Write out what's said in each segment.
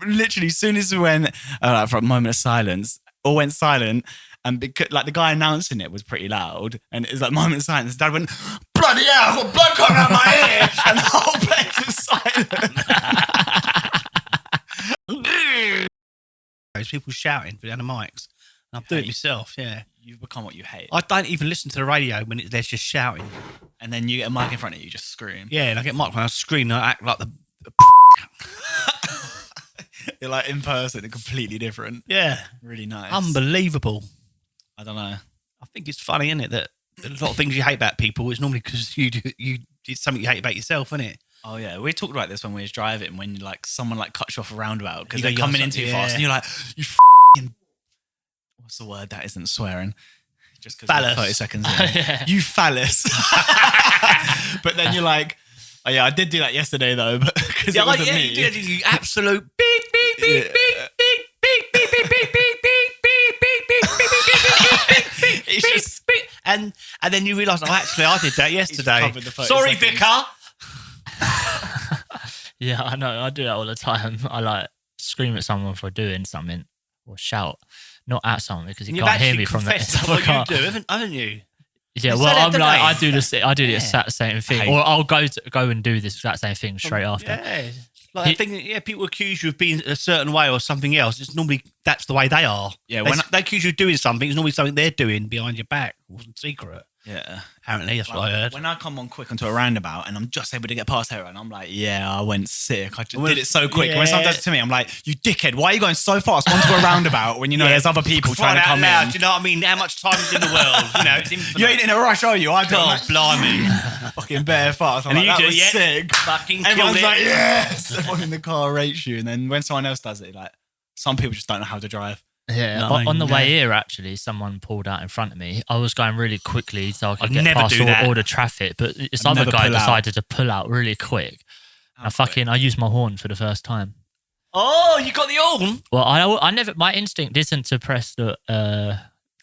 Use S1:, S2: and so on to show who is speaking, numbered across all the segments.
S1: literally, as soon as we went for a moment of silence, all went silent. And because, like, the guy announcing it was pretty loud, and it was like moment of silence. Dad went, "Bloody hell! I've got blood coming out my ear," and the whole place was silent.
S2: There's people shouting behind the mics. And I'm doing it myself. Yeah,
S1: you've become what you hate.
S2: I don't even listen to the radio when they're just shouting.
S1: And then you get a mic in front of you, just scream.
S2: Yeah, and I get a mic when I scream, and I act like the.
S1: You're like in person, completely different.
S2: Yeah,
S1: really nice,
S2: unbelievable.
S1: I don't know.
S2: I think it's funny, isn't it, that a lot of things you hate about people is normally because it's something you hate about yourself, isn't it?
S1: Oh yeah, we talked about this when we was driving. When like someone like cuts you off a roundabout because
S2: You
S1: they're
S2: go,
S1: coming
S2: "You're
S1: in too
S2: so-"
S1: fast,
S2: yeah.
S1: and you're like, "You f***ing what's the word that isn't swearing?" Just because
S2: Phallus.
S1: 30 seconds in.
S3: Yeah.
S1: You phallus. But then you're like, "Oh yeah, I did do that yesterday though," but because it wasn't me.
S2: You absolute beep beep beep beep beep beep beep beep beep beep beep beep beep beep beep
S1: It's
S2: beep
S1: just-
S2: beep, and then you realise, oh, actually, I did that yesterday.
S1: covered the 30
S2: Sorry,
S1: seconds.
S2: Vicar.
S3: Yeah, I know. I do that all the time. I like scream at someone for doing something or shout, not at someone because you
S2: You've
S3: can't hear
S2: actually
S3: me from the
S2: confessed what you do, haven't you?
S3: Yeah,
S2: They
S3: well,
S2: said it
S3: I'm like,
S2: today.
S3: I do the
S2: Yeah.
S3: exact same thing,
S1: Hey.
S3: or I'll go and do this exact same thing straight after.
S2: Yeah. Like, I think, people accuse you of being a certain way or something else. It's normally that's the way they are.
S1: Yeah,
S2: they,
S1: when
S2: they accuse you of doing something. It's normally something they're doing behind your back. It wasn't secret.
S1: Yeah.
S2: Apparently, that's what I heard.
S1: When I come on quick onto a roundabout and I'm just able to get past her, and I'm like, yeah, I went sick. I just
S2: Well,
S1: did it so quick.
S2: yeah.
S1: When someone does it to me, I'm like, you dickhead, why are you going so fast onto a roundabout when you know there's other people trying to
S2: Crying out
S1: come
S2: loud,
S1: in?
S2: Do you know what I mean? How much time is in the world? You know, it's infinite.
S1: You ain't in a rush, are you? I do.
S2: God, blimey.
S1: Fucking bare fast. I'm
S2: And
S1: like,
S2: you
S1: that
S2: do,
S1: was
S2: yeah.
S1: sick.
S2: Fucking killed
S1: Everyone's
S2: it.
S1: like, yes. Everyone in the car rates you. And then when someone else does it, like, some people just don't know how to drive.
S3: Yeah,
S2: No,
S3: but on the way
S2: yeah.
S3: here, actually, someone pulled out in front of me. I was going really quickly so I could
S2: I'd
S3: get
S2: never
S3: past
S2: do that.
S3: all the traffic, but this
S1: I'd
S3: other
S1: never
S3: guy
S1: pull out.
S3: decided to pull out really quick. And I used my horn for the first time.
S2: Oh, you got the horn?
S3: Well, I never. My instinct isn't to press the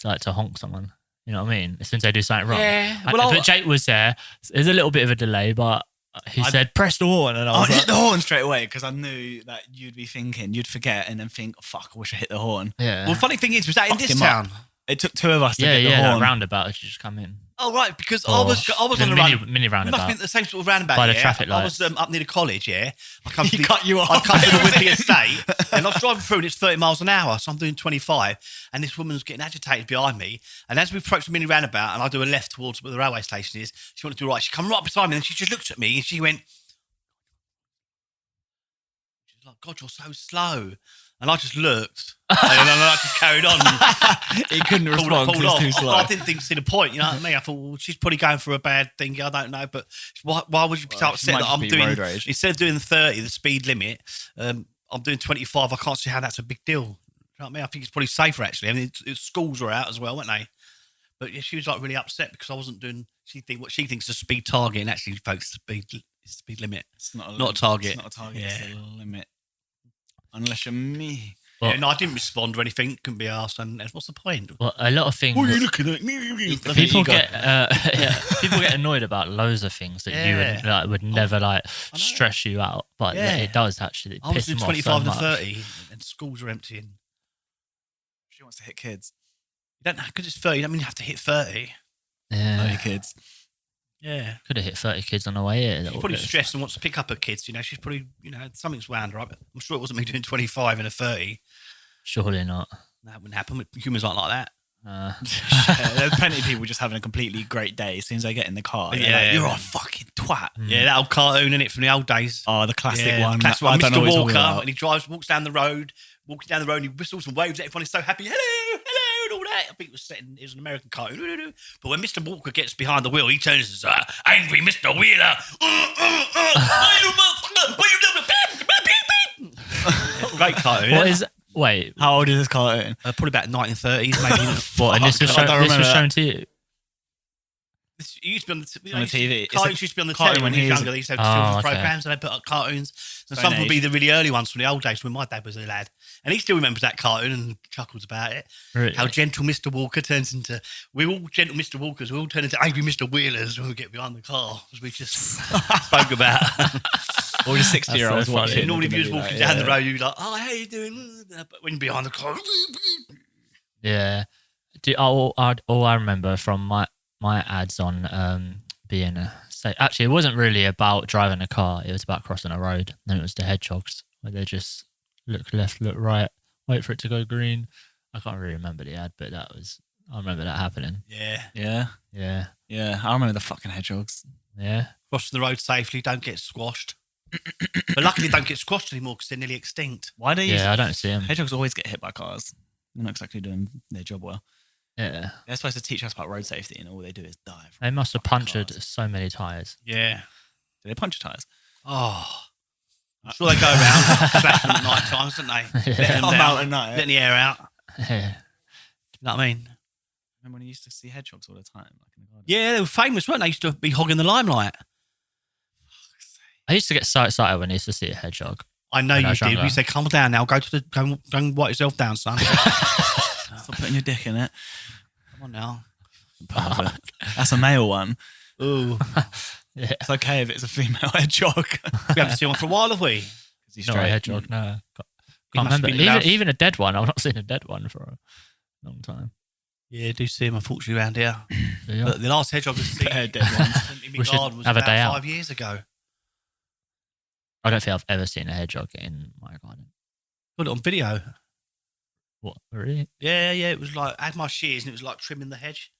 S3: like to honk someone. You know what I mean? As soon as they do something wrong.
S2: Yeah.
S3: But Jake was there. There's a little bit of a delay, but he said, "Press the horn," and I
S1: I
S3: was
S1: hit
S3: like,
S1: the horn straight away because I knew that you'd be thinking, you'd forget and then think, oh, fuck, I wish I hit the horn.
S3: "Yeah,
S2: Well, funny thing is, was that in
S1: Fuck
S2: this
S1: him up.
S2: town?
S1: It took two of us to
S3: yeah,
S1: get the
S3: that
S1: horn.
S3: roundabout. She just come in."
S2: Oh, right, because
S3: Oh,
S2: I was
S3: the
S2: on the
S3: mini-
S2: run.
S3: mini
S2: It must
S3: roundabout.
S2: have been the same sort of roundabout.
S3: By the
S2: yeah.
S3: traffic
S2: I was
S3: lights.
S2: up near the college, yeah. I come
S1: He cut you off.
S2: I come to the Whitby estate, and I was driving through, and it's 30 miles an hour, so I'm doing 25, and this woman's getting agitated behind me, and as we approach the mini roundabout, and I do a left towards where the railway station is, she wanted to do right. She come right beside me, and she just looked at me, and she went, she's like, God, you're so slow. And I just looked, and then I just carried on.
S1: He couldn't respond because
S2: off.
S1: he was too slow.
S2: I didn't think see the point, you know what I mean? I thought, well, she's probably going for a bad thing. I don't know, but why would you be so
S1: Well,
S2: upset
S1: might
S2: that
S1: just
S2: I'm
S1: be
S2: doing
S1: road rage.
S2: instead of doing 30, the speed limit? I'm doing 25. I can't see how that's a big deal. You know what I mean? I think it's probably safer actually. I mean, schools were out as well, weren't they? But yeah, she was like really upset because I wasn't doing. What she thinks is a speed target, and actually, folks, the speed limit.
S1: It's not
S2: Not a target.
S1: It's not a target.
S2: Yeah.
S1: It's a limit. Unless you're me.
S3: Well-
S2: Yeah, no, I didn't respond or anything. Couldn't be asked. And what's the point?
S3: Well, a lot of things.
S2: What are you looking at me?
S3: People
S1: ego.
S3: get people get annoyed about loads of things that you would never stress you out, but
S2: Yeah.
S3: it does actually. It
S2: I was
S3: pisses
S2: doing
S3: them off so
S2: 25 to
S3: much.
S2: 30, and schools are emptying.
S1: She wants to hit kids.
S2: You don't because it's 30. You don't mean you have to hit 30.
S3: Yeah,
S1: 30 kids.
S2: Yeah.
S3: could have hit 30 kids on the way here.
S2: She's probably stressed and wants to pick up her kids. You know, she's probably, something's wound her up. I'm sure it wasn't me doing 25 and a 30.
S3: Surely not.
S2: That wouldn't happen. Humans aren't like that.
S1: There's plenty of people just having a completely great day as soon as they get in the car. They're
S2: Yeah.
S1: like, you're a fucking twat.
S2: Yeah, that old cartoon, innit, from the old days.
S1: Oh, the classic
S2: Yeah,
S1: one.
S2: classic
S1: I
S2: one.
S1: don't know what
S2: Mr.
S1: he's
S2: Walker,
S1: talking about.
S2: and he walking down the road, and he whistles and waves at everyone. He's so happy. Hello, and all that. I think it was an American cartoon. But when Mr. Walker gets behind the wheel, he turns and says, angry Mr. Wheeler. Great cartoon.
S3: What is? Wait,
S1: How old is this cartoon?
S2: Probably about 1930s, maybe.
S3: what? And this was
S1: I don't
S3: shown
S1: remember that.
S3: to you.
S2: It used to be on
S1: on the TV.
S2: Cartoons used to be on the
S1: cartoon
S2: telly when
S1: when
S2: he
S1: he
S2: was
S1: was-
S2: younger. They used to have
S3: Oh,
S2: children's
S3: okay.
S2: programs and they put up cartoons. And
S1: Stone
S2: some would be
S1: Age.
S2: the really early ones from the old days when my dad was a lad. And he still remembers that cartoon and chuckles about it.
S3: Really?
S2: How gentle Mr. Walker turns into... We're all gentle Mr. Walkers. We all turn into angry Mr. Wheelers when we get behind the car, as we just spoke about.
S1: All the 60-year-olds
S3: so funny.
S1: watching.
S2: And all of
S1: they're
S2: you
S1: gonna
S2: was
S1: be
S2: walking
S1: like,
S2: down the
S1: yeah.
S2: road, you'd be like, oh, how you doing? But when you're behind the car...
S3: Yeah. All I remember from my ads on being actually, it wasn't really about driving a car. It was about crossing a road. And it was the hedgehogs where they just look left, look right, wait for it to go green. I can't really remember the ad, but I remember that happening.
S2: Yeah.
S1: Yeah.
S3: Yeah.
S1: Yeah. I remember the fucking hedgehogs.
S3: Yeah.
S2: Crossing the road safely, don't get squashed. But luckily, don't get squashed anymore because they're nearly extinct.
S1: Why do you?
S3: Yeah, I don't see them.
S1: Hedgehogs always get hit by cars. They're not exactly doing their job well.
S3: Yeah.
S1: They're supposed to teach us about road safety, and all they do is dive.
S3: They must have
S1: Fucking
S3: punctured
S1: cars.
S3: so many tyres.
S2: Yeah.
S1: Do they punch your tires?
S2: Oh. I'm sure they go around slashing them at night times, don't they?
S3: Yeah.
S2: Letting them
S1: I'm
S2: down,
S1: out at night.
S2: letting the air out.
S3: Yeah.
S2: You know what I mean?
S1: Remember when you used to see hedgehogs all the time, like in the garden?
S2: Yeah, they were famous, weren't they? Used to be hogging the limelight.
S3: I used to get so excited when I used to see a hedgehog.
S2: I know
S3: When I
S2: you
S3: was
S2: did.
S3: younger.
S2: We said, calm down now. Go and wipe yourself down, son.
S1: Stop putting your dick in it.
S2: Come on now.
S1: Pervert. That's a male one.
S2: Ooh.
S3: Yeah.
S1: It's okay if it's a female hedgehog.
S2: We haven't seen one for a while, have we?
S1: He's
S3: Not a
S1: straight.
S3: hedgehog, no.
S2: He
S3: Can't
S2: must
S3: remember.
S2: be allowed-
S3: Even a dead one. I've not seen a dead one for a long time.
S2: Yeah, I do see him, unfortunately, around here.
S3: Yeah.
S2: But the last hedgehog I've seen
S1: Dead ones.
S2: in
S3: We
S2: my
S3: should
S2: garden was
S3: have a
S2: about
S3: day out.
S2: 5 years ago.
S3: I don't think I've ever seen a hedgehog in my garden.
S2: Put it on video.
S3: What? Really?
S2: Yeah, it was like, I had my shears and it was like trimming the hedge.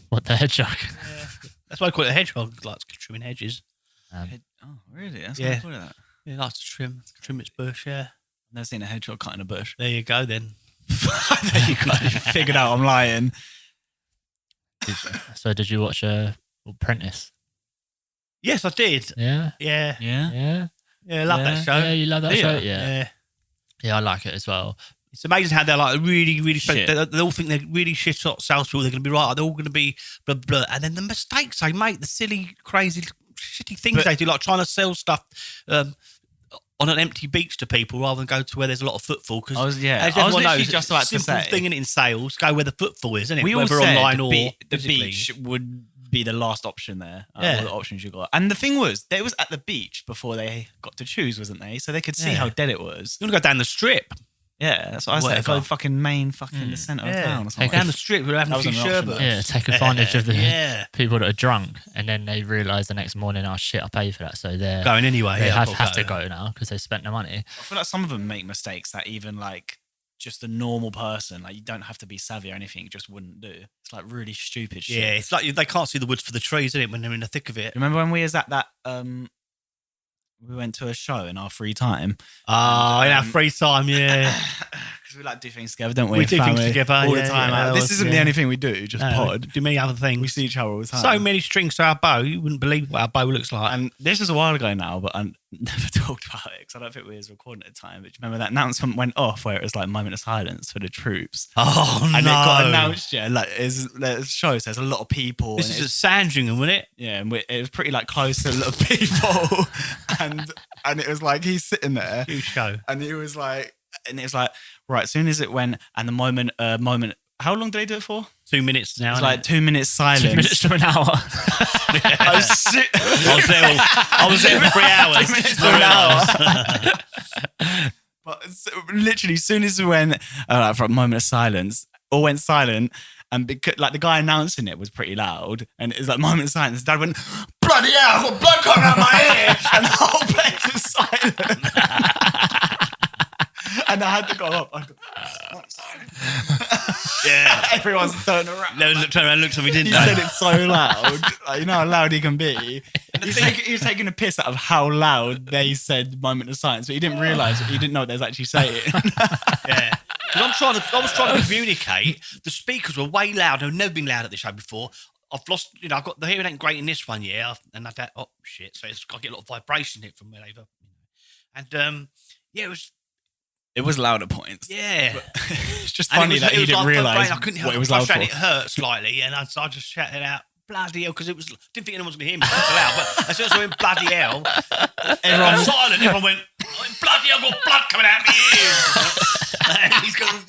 S3: What, the hedgehog?
S2: Yeah. That's why I call it a hedgehog, like trimming hedges.
S3: Um,
S1: Oh, really? That's
S2: Yeah.
S1: what I call it that.
S2: Yeah, it likes to trim its bush, yeah.
S1: I've never seen a hedgehog cutting a bush.
S2: There you go then.
S1: There you go. You figured out I'm lying.
S3: so did you watch Apprentice?
S2: Yes, I did.
S3: Yeah.
S2: Yeah.
S1: Yeah.
S3: Yeah.
S2: Yeah, I love that show.
S3: Yeah, you love that
S1: Do
S3: show?
S1: you?
S3: Yeah. Yeah, I like it as well.
S2: It's amazing how they're like really, really.
S1: Shit.
S2: They all think they're really shit salespeople. They're going to be right. They're all going to be blah blah. And then the mistakes they make, the silly, crazy, shitty things
S1: But-
S2: they do, like trying to sell stuff on an empty beach to people rather than go to where there's a lot of footfall. Because
S1: I was literally just about to say.
S2: thing in sales, go where the footfall is, isn't it?
S1: We all
S2: Whether
S1: said
S2: online or
S1: the
S2: physically.
S1: beach would be the last option there.
S2: Yeah.
S1: All the options you got. And the thing was, they was at the beach before they got to choose, wasn't they? So they could see
S2: Yeah.
S1: how dead it was.
S2: You want to go down the strip?
S1: Yeah, that's what I said.
S2: Whatever.
S1: Go fucking main fucking the centre of town or something.
S2: down the strip. We're having
S1: That
S2: a few
S1: wasn't an option,
S2: sherbets.
S1: though.
S3: Yeah, take advantage of the
S2: Yeah.
S3: people that are drunk, and then they realise the next morning, oh shit, I paid for that, so they're
S2: Going anyway.
S3: they
S2: yeah,
S3: have to go now because they spent the money.
S1: I feel like some of them make mistakes that even like just a normal person, like you don't have to be savvy or anything, just wouldn't do. It's like really stupid shit.
S2: Yeah, it's like they can't see the woods for the trees, isn't it? When they're in the thick of it.
S1: Remember when we was at that we went to a show in our free time?
S2: Ah, in our free time, yeah.
S1: Because we like do things together, don't we?
S2: We do things
S1: Family,
S2: together,
S1: all the
S2: yeah,
S1: time.
S2: yeah,
S1: This
S2: well,
S1: isn't the
S2: yeah.
S1: only thing we do, just pod.
S2: Do many other things.
S1: We see each other all the time.
S2: so many strings to our bow. You wouldn't believe what our bow looks like.
S1: And this was a while ago now, but I never talked about it because I don't think we was recording at the time. But do you remember that announcement went off where it was like moment of silence for the troops?
S2: oh
S1: And
S2: no!
S1: it got announced, yeah, like it shows there's a lot of people.
S2: This
S1: and
S2: is at
S1: it's,
S2: Sandringham, wasn't it?
S1: yeah, and it was pretty like close to a lot of people. and it was like he's sitting there
S2: Huge show.
S1: and he was like, and it was like, right, as soon as it went and the moment, how long did they do it for?
S2: 2 minutes now.
S1: It was
S2: innit?
S1: like 2 minutes silence.
S3: 2 minutes to an hour.
S1: I was
S2: I was there for 3 hours.
S1: 2 minutes to an hour. But literally, as soon as we went for a moment of silence, all went silent, and because like the guy announcing it was pretty loud, and it was like moment of silence. Dad went, "Bloody hell! I've got blood coming out my ear," and the whole place was silent. And I had to go up. I go,
S2: Yeah.
S1: everyone's turning around.
S2: No, turned around and looked at me, didn't
S1: He
S2: they?
S1: said it so loud. Like, you know how loud he can be. He was taking a piss out of how loud they said moment of silence, but he didn't realise, he didn't know what they was actually saying.
S2: Yeah. 'Cause I was trying to communicate. The speakers were way loud. I've never been loud at this show before. I've lost, I've got the hearing ain't great in this one, yeah. And I've had, oh shit. So I get a lot of vibration in it from where they've, and yeah, it was
S1: It was loud at points.
S2: Yeah.
S1: It's just
S2: And
S1: funny that you didn't realise
S2: I couldn't
S1: what
S2: help
S1: it was
S2: it. I
S1: loud for.
S2: it hurt slightly, and so I just shouted out, bloody hell, because it was. Didn't think anyone was going to hear me. It was so loud, but as soon as I went bloody hell, everyone was silent. Everyone went, bloody hell, I've got blood coming out of my ears. And he's going.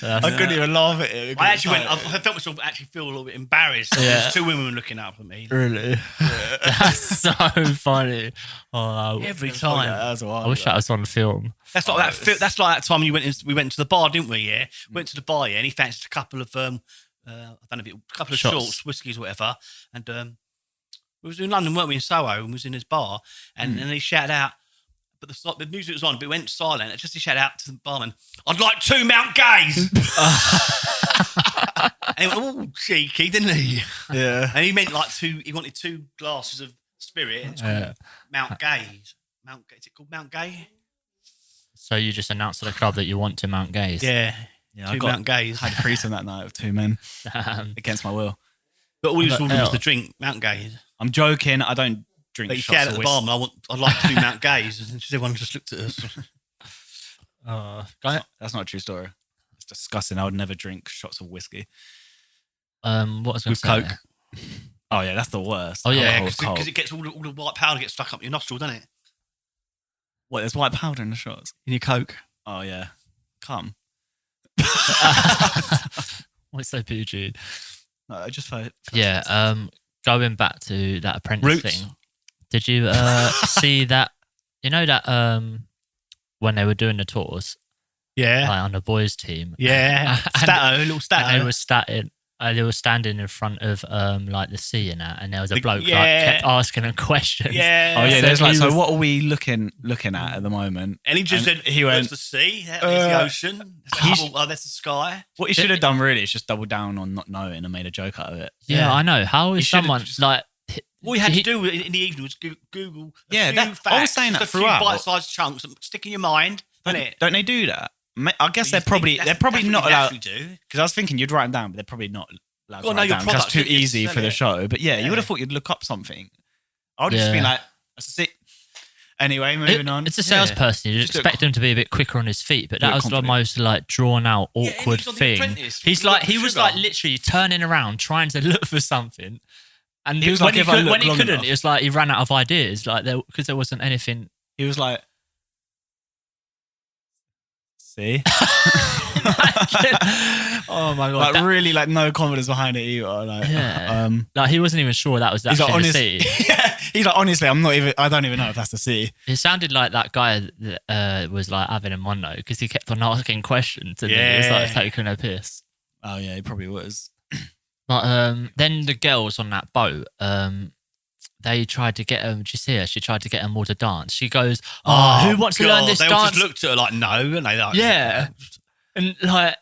S1: I couldn't even laugh at it.
S2: I actually went. I felt myself actually feel a little bit embarrassed.
S3: Yeah.
S2: There's two women were looking up at me
S3: Really? That's so funny. Oh,
S2: every
S1: Yeah,
S2: time.
S1: that was a while
S3: I wish
S1: ago.
S3: that was on film.
S2: That's like that. That's like that time we went to the bar, didn't we? Yeah, went to the bar, yeah, and he fancied a couple of I don't know, a couple of
S3: Shots.
S2: shorts, whiskies, or whatever. And we was in London, weren't we? In Soho, and we was in his bar, and then he shouted out. But the music was on, but it went silent. It just he shouted out to the barman, "I'd like 2 Mount Gays." And he went, "Oh, cheeky, didn't he?"
S1: Yeah.
S2: And he meant like 2. He wanted 2 glasses of spirit. And it's called Mount Gays. Is it called Mount Gay?
S3: So you just announced to the club that you want to mount gays.
S2: Yeah,
S1: Yeah,
S2: 2 Mount Gays.
S1: I had a threesome that night with 2 men against my will.
S2: But all he was
S3: But
S2: ordering was
S3: hell.
S2: the drink, Mount Gays.
S1: I'm joking. I don't drink
S2: But he
S1: shots
S2: shouted
S1: of
S2: at the
S1: whiskey.
S2: barman, I'd like 2 Mount Gays. And everyone just looked at us.
S1: That's not a true story. It's disgusting. I would never drink shots of whiskey.
S3: What was I
S2: With
S3: gonna say?
S2: Coke.
S1: Oh yeah, that's the worst.
S3: Oh, yeah,
S1: Alcohol
S2: Because
S1: with Coke.
S2: it gets all the white powder gets stuck up your nostril, doesn't it?
S1: What? There's white powder in the shots.
S2: In your Coke.
S1: Oh yeah, come.
S3: What's so PG?
S1: No, I just for
S3: Yeah. Going back to that apprentice
S2: Roots.
S3: thing. Did you see that? You know that when they were doing the tours,
S2: Yeah.
S3: like on the boys' team,
S2: Yeah.
S3: And-
S2: Stato, little
S3: and
S2: stato.
S3: they were standing in front of like the sea and that, and there was a bloke like
S2: yeah.
S3: kept asking them questions.
S2: Yeah.
S1: Oh yeah,
S3: So
S1: there's like.
S3: he
S1: So
S3: was-
S1: what are we looking at the moment?
S2: And he just
S1: And
S2: said,
S1: he
S2: "There's
S1: went,
S2: the sea, there's the ocean, there's the
S1: he's-
S2: Hubble, that's the sky."
S1: What he should have done really is just doubled down on not knowing and made a joke out of it.
S3: Yeah, I know. How
S1: He
S3: is
S1: should've
S3: someone
S1: just-
S3: like?
S2: All you had to do in the evening was Google. A
S1: Yeah,
S2: few
S1: that-
S2: facts,
S1: I was saying that
S2: just a few
S1: throughout.
S2: bite-sized chunks, stick in your mind, doesn't it?
S1: Don't they do that? I guess
S2: Well,
S1: they're
S2: you think
S1: probably
S2: that's
S1: not
S2: what you
S1: allowed.
S2: naturally do.
S1: Because I was thinking you'd write them down, but they're probably not allowed
S2: Well,
S1: to
S2: no,
S1: write
S2: your
S1: down. 'Cause that's
S2: product,
S1: too
S2: you get to
S1: easy
S2: sell
S1: for the
S2: it.
S1: show. But yeah, you
S2: Yeah.
S1: would have thought you'd look up something. I would have just been
S3: Yeah.
S1: like, that's it. Anyway, moving on.
S3: It's a salesperson. You'd
S1: Just do it
S3: expect him to be a bit quicker on his feet, but
S1: Do it
S3: that was the
S1: confident.
S3: most like drawn out,
S2: Yeah, and
S3: awkward
S2: he's on The
S3: thing.
S2: Apprentice.
S3: He's
S2: Look
S3: like
S2: for
S3: he was
S2: sugar.
S3: like literally turning around trying to look for something, and
S1: He was
S3: when
S1: like,
S3: he,
S1: if I look
S3: when he
S1: long
S3: couldn't,
S1: enough.
S3: it was like he ran out of ideas, like because there wasn't anything.
S1: He was like, see?
S3: Oh my god!
S1: Like
S3: that-
S1: really like no confidence behind it either. Like,
S3: Yeah. Like he wasn't even sure that was
S1: he's
S3: actually
S1: like,
S3: the sea.
S1: yeah. He's like, honestly, I don't even know if that's the sea.
S3: It sounded like that guy that was like having him on though, because he kept on asking questions and he was like
S2: Yeah.
S3: taking a piss.
S1: Oh yeah, he probably was.
S3: But then the girls on that boat, they tried to get them. Did you see her? She tried to get them all to dance. She goes, "Oh, who wants to learn this
S2: They all
S3: dance?"
S2: just looked at her like, no, and they like,
S3: Yeah. And like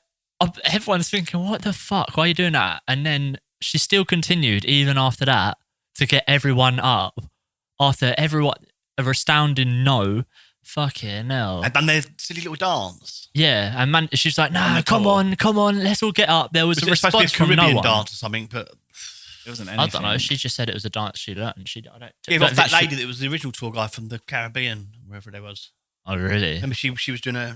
S3: everyone's thinking, "What the fuck? Why are you doing that?" And then she still continued even after that to get everyone up. After everyone, a astounding no. Fucking hell.
S2: and done their silly little dance.
S3: Yeah, and man, she's like,
S2: On
S3: "Nah,
S2: the
S3: come
S2: tour.
S3: on, let's all get up." There was
S2: Was
S3: a
S2: it supposed to be a
S3: response from no
S2: Caribbean
S3: one.
S2: dance or something? But
S1: It wasn't
S3: I
S1: anything.
S3: don't know. She just said it was a dance she learned. I don't.
S2: yeah,
S3: don't
S2: that
S3: think
S2: lady that was the original tour guide from the Caribbean, wherever they was.
S3: Oh, really?
S2: Remember, she was doing a.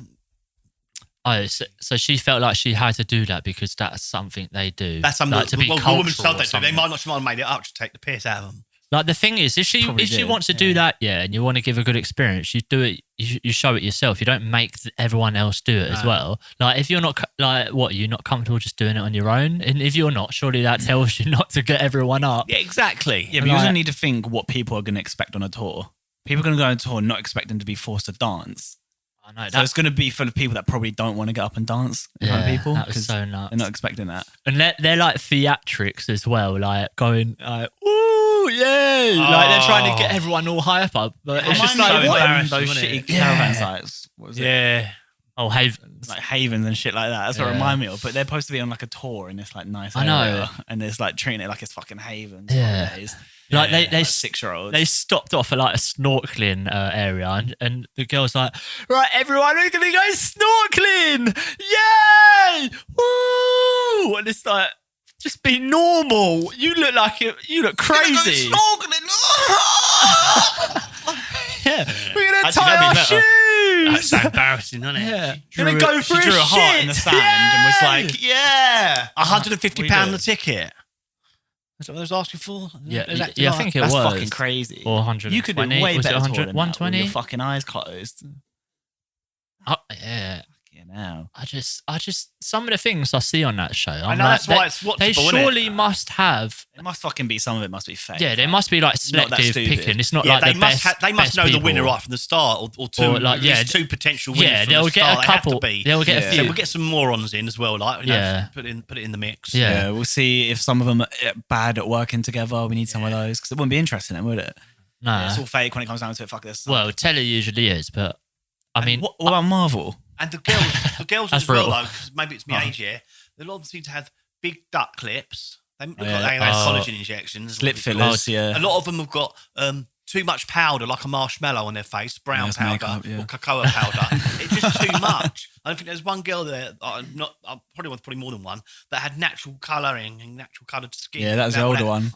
S3: Oh, so she felt like she had to do that because that's something they do.
S2: That's something
S3: like, to be
S2: the
S3: cultural.
S2: women said
S3: or
S2: they do. They
S3: something.
S2: might not have made it up to take the piss out of them.
S3: Like the thing is, if she
S1: Probably did,
S3: wants to do that, yeah, and you want to give a good experience, you do it. You show it yourself. You don't make everyone else do it as
S2: No.
S3: well. Like if you're not you're not comfortable just doing it on your own, and if you're not, surely that tells you not to get everyone up.
S2: Yeah, exactly.
S1: Yeah, but you
S3: Like-
S1: also need to think what people are going to expect on a tour. People are going to go on a tour not expecting to be forced to dance.
S3: I know
S1: So it's going to be full of people that probably don't want to get up and dance in front of people.
S3: that was
S1: 'cause
S3: so nuts.
S1: They're not expecting that.
S3: And they're like theatrics as well, like going like, ooh, yay! Like they're trying to get everyone all hype up, but it's just
S2: Remind
S3: like
S2: me
S3: what?
S2: so embarrassing,
S1: those
S2: wasn't
S1: shitty
S2: it?
S1: caravan
S3: Yeah.
S1: sites. What was it?
S2: Yeah.
S3: Oh, Havens.
S1: Like havens and shit like that. That's what it
S3: Yeah.
S1: remind me of. But they're supposed to be on like a tour in this like nice
S3: I know.
S1: area, and it's like treating it like it's fucking havens.
S3: Yeah.
S1: Holidays.
S3: Like
S2: Yeah,
S3: they
S1: Like 6-year-olds.
S3: they stopped off at like a snorkeling area, and the girl's like, right, everyone, we're gonna go snorkeling, yay, woo! And it's like, just be normal. You look like you look crazy. Yeah, we're gonna
S1: Actually,
S3: tie
S1: that'd
S3: our
S1: be better.
S3: shoes.
S1: lose.
S2: That's so embarrassing, isn't it?
S1: Yeah.
S2: She
S1: Gonna go for
S2: she drew
S1: a heart in the
S2: shit.
S1: sand and was like, yeah.
S2: £150 the ticket. That's what I was asking for.
S3: Yeah,
S2: Exactly
S3: I
S2: like
S3: think it
S1: That's
S3: was
S1: fucking crazy.
S3: Or 120.
S1: You could do way
S3: was
S1: better
S3: it
S1: tour
S3: 100,
S1: than that with
S3: 120?
S1: your fucking eyes closed.
S3: Oh, yeah.
S1: Fucking hell.
S3: I just, some of the things I see on that show, I'm
S2: know,
S3: like,
S2: that's why it's watchable,
S3: they
S2: isn't it?
S3: surely must have.
S1: It must fucking be, some of it must be fake.
S3: Yeah, they must be like
S1: Not that
S3: selective
S1: stupid.
S3: picking. It's not
S2: Yeah,
S3: like
S2: they
S3: the
S2: must
S3: best.
S2: they must
S3: best
S2: know the
S3: people.
S2: winner right from the start, or two,
S3: Or like,
S2: at
S3: yeah,
S2: least two potential winners.
S3: Yeah,
S2: from
S3: they'll
S2: the
S3: get
S2: start.
S3: a
S2: They have to
S3: couple.
S2: be.
S3: They'll get
S1: Yeah.
S3: a
S2: So
S3: few.
S2: we'll get some morons in as well, like
S3: Yeah.
S2: put it in the mix.
S3: Yeah.
S1: Yeah, we'll see if some of them are bad at working together. We need some of those because it wouldn't be interesting, then, would it?
S3: Nah.
S1: It's all fake when it comes down to it. Fuck this.
S3: Well, telly usually is, but I mean,
S1: what about Marvel?
S2: And the girls
S3: That's
S2: as well,
S3: real.
S2: though, 'cause maybe it's my age here. A lot of them seem to have big duck lips. They look
S1: Yeah.
S2: like they have
S3: Oh.
S2: collagen injections.
S1: Lip fillers, yeah.
S2: A lot of them have got too much powder, like a marshmallow on their face, brown
S1: it's
S2: powder
S1: makeup, yeah.
S2: or cocoa powder. It's just too much. I don't think there's one girl there, probably more than one, that had natural colouring and natural coloured skin.
S1: Yeah, that was the older one.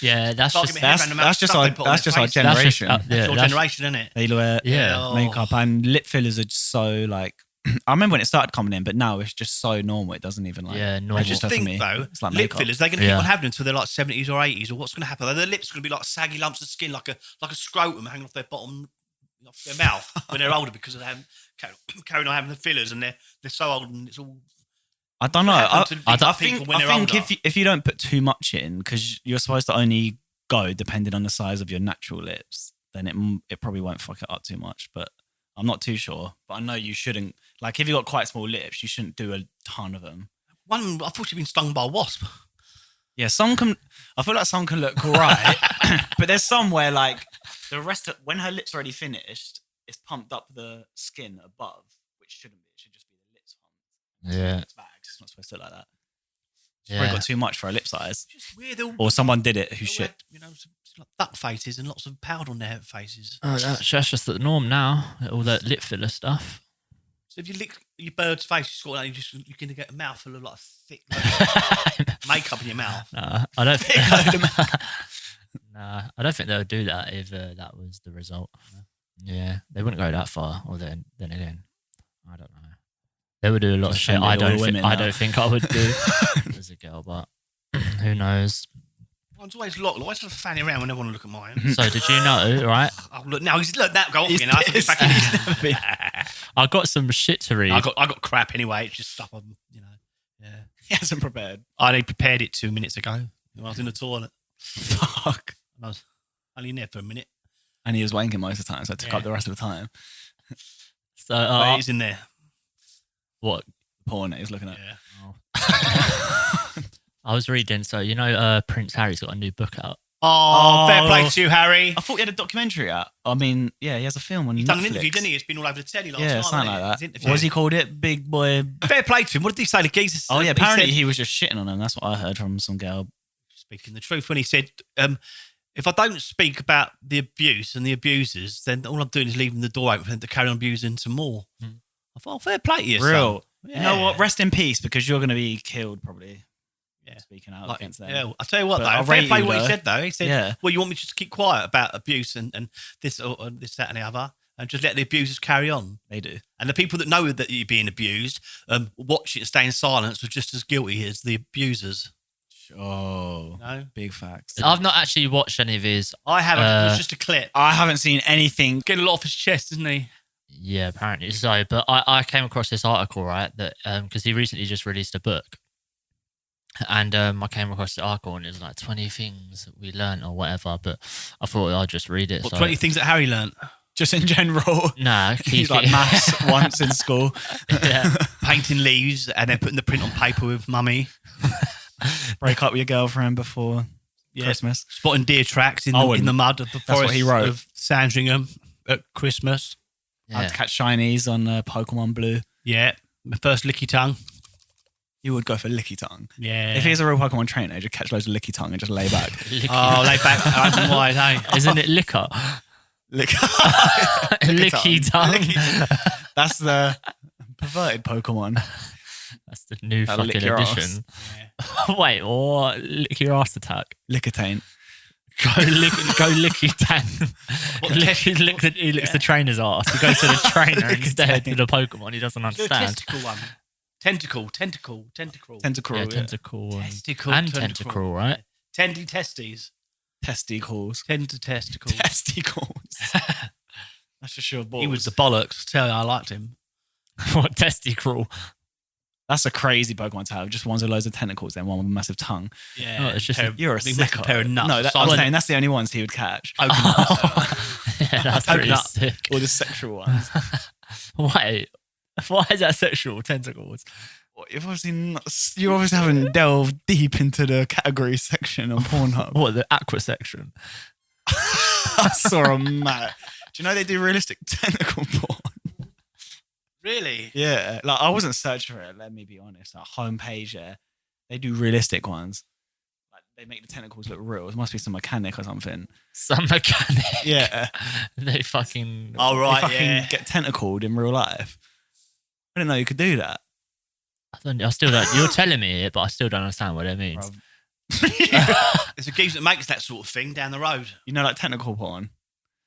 S3: yeah, that's
S2: Can't
S3: just
S2: get my head around the amount of
S1: That's just
S2: stuff
S1: our
S2: they put on
S1: that's
S2: their
S1: just our
S2: face.
S1: generation.
S3: That's just,
S2: It's
S3: yeah,
S2: your
S3: that's-
S2: generation, isn't it?
S1: They wear
S3: Yeah.
S1: makeup and lip fillers are just so like. I remember when it started coming in, but now it's just so normal. It doesn't even like.
S3: Yeah, normal.
S2: I just
S1: register for
S2: think
S1: me.
S2: though,
S1: It's like
S2: lip
S1: makeup.
S2: fillers, they're going to keep
S3: Yeah.
S2: on having until they're like 70s or 80s, or what's going to happen? Their lips are going to be like saggy lumps of skin, like a scrotum hanging off their bottom, off their mouth when they're older because of them carrying on having the fillers, and they're so old and it's all.
S1: I don't know. I
S2: happen to big people when they're
S1: think
S2: older.
S1: if you don't put too much in, because you're supposed to only go depending on the size of your natural lips, then it probably won't fuck it up too much. But I'm not too sure. But I know you shouldn't. Like if you got quite small lips, you shouldn't do a ton of them.
S2: One, I thought she'd been stung by a wasp.
S1: Yeah, some can. I feel like some can look right, but there's some where like the rest of when her lips are already finished, it's pumped up the skin above, which shouldn't be. It should just be the lips pumped.
S3: Yeah.
S1: It's bags. It's not supposed to look like that. She's
S3: Yeah.
S1: probably got too much for her lip size,
S2: Just weird. They all,
S1: or someone did it who
S2: they all
S1: shit.
S2: had, some like duck faces and lots of powder on their faces.
S3: Oh, that's just the norm now. All that lip filler stuff.
S2: So if you lick your bird's face, you're going to get a mouthful of like thick makeup in your mouth.
S3: Nah, I don't. Nah, I don't think they would do that if that was the result. Yeah, they wouldn't go that far. Or then again, I don't know. They would do a lot of
S1: Just
S3: shit.
S1: offended
S3: I
S1: all
S3: don't think.
S1: women
S3: I
S1: now.
S3: don't think I would do as a girl, but who knows?
S2: One's always locked. Always have a fanny around when they want to look at mine.
S3: So did you know? Right,
S2: Oh, look, now he's look that go off
S1: He's
S2: again. I have to get back in his
S3: I got some shit to read.
S2: I got crap anyway. It's just stuff I'm, yeah.
S1: He hasn't prepared.
S2: I only prepared it 2 minutes ago when I was in the toilet.
S1: Fuck.
S2: And I was only in there for a minute.
S1: And he was wanking most of the time, so I took
S2: Yeah.
S1: up the rest of the time.
S3: So
S2: But it is in there.
S3: what?
S1: Porn that he's looking at.
S2: Yeah.
S3: I was reading. So Prince Harry's got a new book out.
S2: Oh, fair play to you, Harry.
S1: I thought he had a documentary out. I mean, yeah, he has a film on
S2: He's
S1: Netflix.
S2: done an interview, didn't he? It's been all over the telly last
S1: Yeah,
S2: night.
S1: something
S2: wasn't
S1: like
S2: it? His
S1: that.
S2: interview.
S1: What has he called it? Big boy.
S2: Fair play to him. What did he say? The geezer.
S1: Oh yeah,
S2: he
S1: apparently
S2: said-
S1: he was just shitting on him. That's what I heard from some girl.
S2: speaking the truth when he said, if I don't speak about the abuse and the abusers, then all I'm doing is leaving the door open for them to carry on abusing some more.
S3: Mm.
S2: I thought, fair play to you,
S1: Real.
S2: son.
S1: You know what? Rest in peace, because you're going to be killed probably.
S2: Yeah.
S1: Speaking out
S2: Like,
S1: against them.
S2: yeah, I'll tell you what,
S1: But
S2: though.
S1: I'll
S2: Fair
S1: rate
S2: play
S1: you,
S2: what he
S1: though.
S2: said, though. He said,
S1: Yeah.
S2: well, you want me to just keep quiet about abuse and this, or this, that, and the other, and just let the abusers carry on.
S1: They do.
S2: And the people that know that you're being abused, watch it and stay in silence are just as guilty as the abusers.
S1: Oh,
S2: No,
S1: big facts.
S3: I've not actually watched any of his.
S2: I haven't. It was just a clip.
S1: I haven't seen anything.
S2: Getting a lot off his chest, isn't he?
S3: Yeah, apparently so. But I came across this article, right, that because he recently just released a book, and I came across the article and it was like 20 things that we learned or whatever. But I thought I'd just read it.
S2: What,
S3: so.
S2: 20 things that Harry learnt?
S1: Just in general.
S3: Nah,
S1: He's
S3: keep
S1: like
S3: it.
S1: maths once in school.
S3: Yeah.
S2: Painting leaves and then putting the print on paper with mummy.
S1: Break up with your girlfriend before
S2: Yeah.
S1: Christmas.
S2: Spotting deer tracks in,
S1: Oh,
S2: in the mud of the
S1: that's what
S2: forest
S1: he wrote.
S2: of Sandringham at Christmas.
S1: I had
S3: Yeah.
S1: to catch shinies on Pokemon Blue.
S2: Yeah. My first licky tongue.
S1: You would go for Licky Tongue.
S2: Yeah.
S1: If he was a real Pokemon trainer, he'd just catch loads of Licky Tongue and just lay back.
S2: Oh, lay back open wide, hey.
S3: Isn't it liquor? Licky tongue.
S1: That's the perverted Pokemon.
S3: That's the new
S1: That'll
S3: fucking
S1: lick your
S3: edition. Wait, what? Lick your ass attack.
S1: Lickitain.
S3: licky tang. He licks the trainer's ass. He goes to the trainer instead of the Pokemon. He doesn't
S2: Do a
S3: understand.
S2: testicle one. Tentacle.
S1: Tentacle.
S3: Yeah, tentacle
S2: Testicle.
S3: and tentacle, right?
S2: Tendy testes.
S1: Testicles.
S2: Tender testicles.
S1: Testicles. That's for sure.
S2: He was the bollocks. Tell you, I liked him.
S3: What testicle?
S1: That's a crazy Pokemon to have. Just ones with loads of tentacles, then one with a massive tongue.
S2: Yeah,
S3: Oh, it's just
S1: You're a
S2: big massive
S1: sicko.
S2: pair of nuts.
S1: No, I'm saying that's the only ones he would catch.
S3: Yeah, that's pretty
S2: Coconut.
S3: sick.
S1: Or the sexual ones.
S3: Why is that sexual? Tentacles.
S1: You obviously haven't delved deep into the category section on Pornhub.
S3: What, the aqua section?
S1: I saw a map. Do you know they do realistic tentacle porn?
S2: Really?
S1: Yeah, like I wasn't searching for it. Let me be honest. Like homepage, yeah, they do realistic ones. Like they make the tentacles look real. It must be some mechanic or something.
S3: Some mechanic.
S1: Yeah,
S3: They fucking.
S2: Oh, right,
S1: they fucking
S2: yeah.
S1: get tentacled in real life. I didn't know you could do that.
S3: I still don't. You're telling me it, but I still don't understand what it means.
S1: Bruv.
S2: There's a geezer that makes that sort of thing down the road.
S1: You know, like tentacle porn.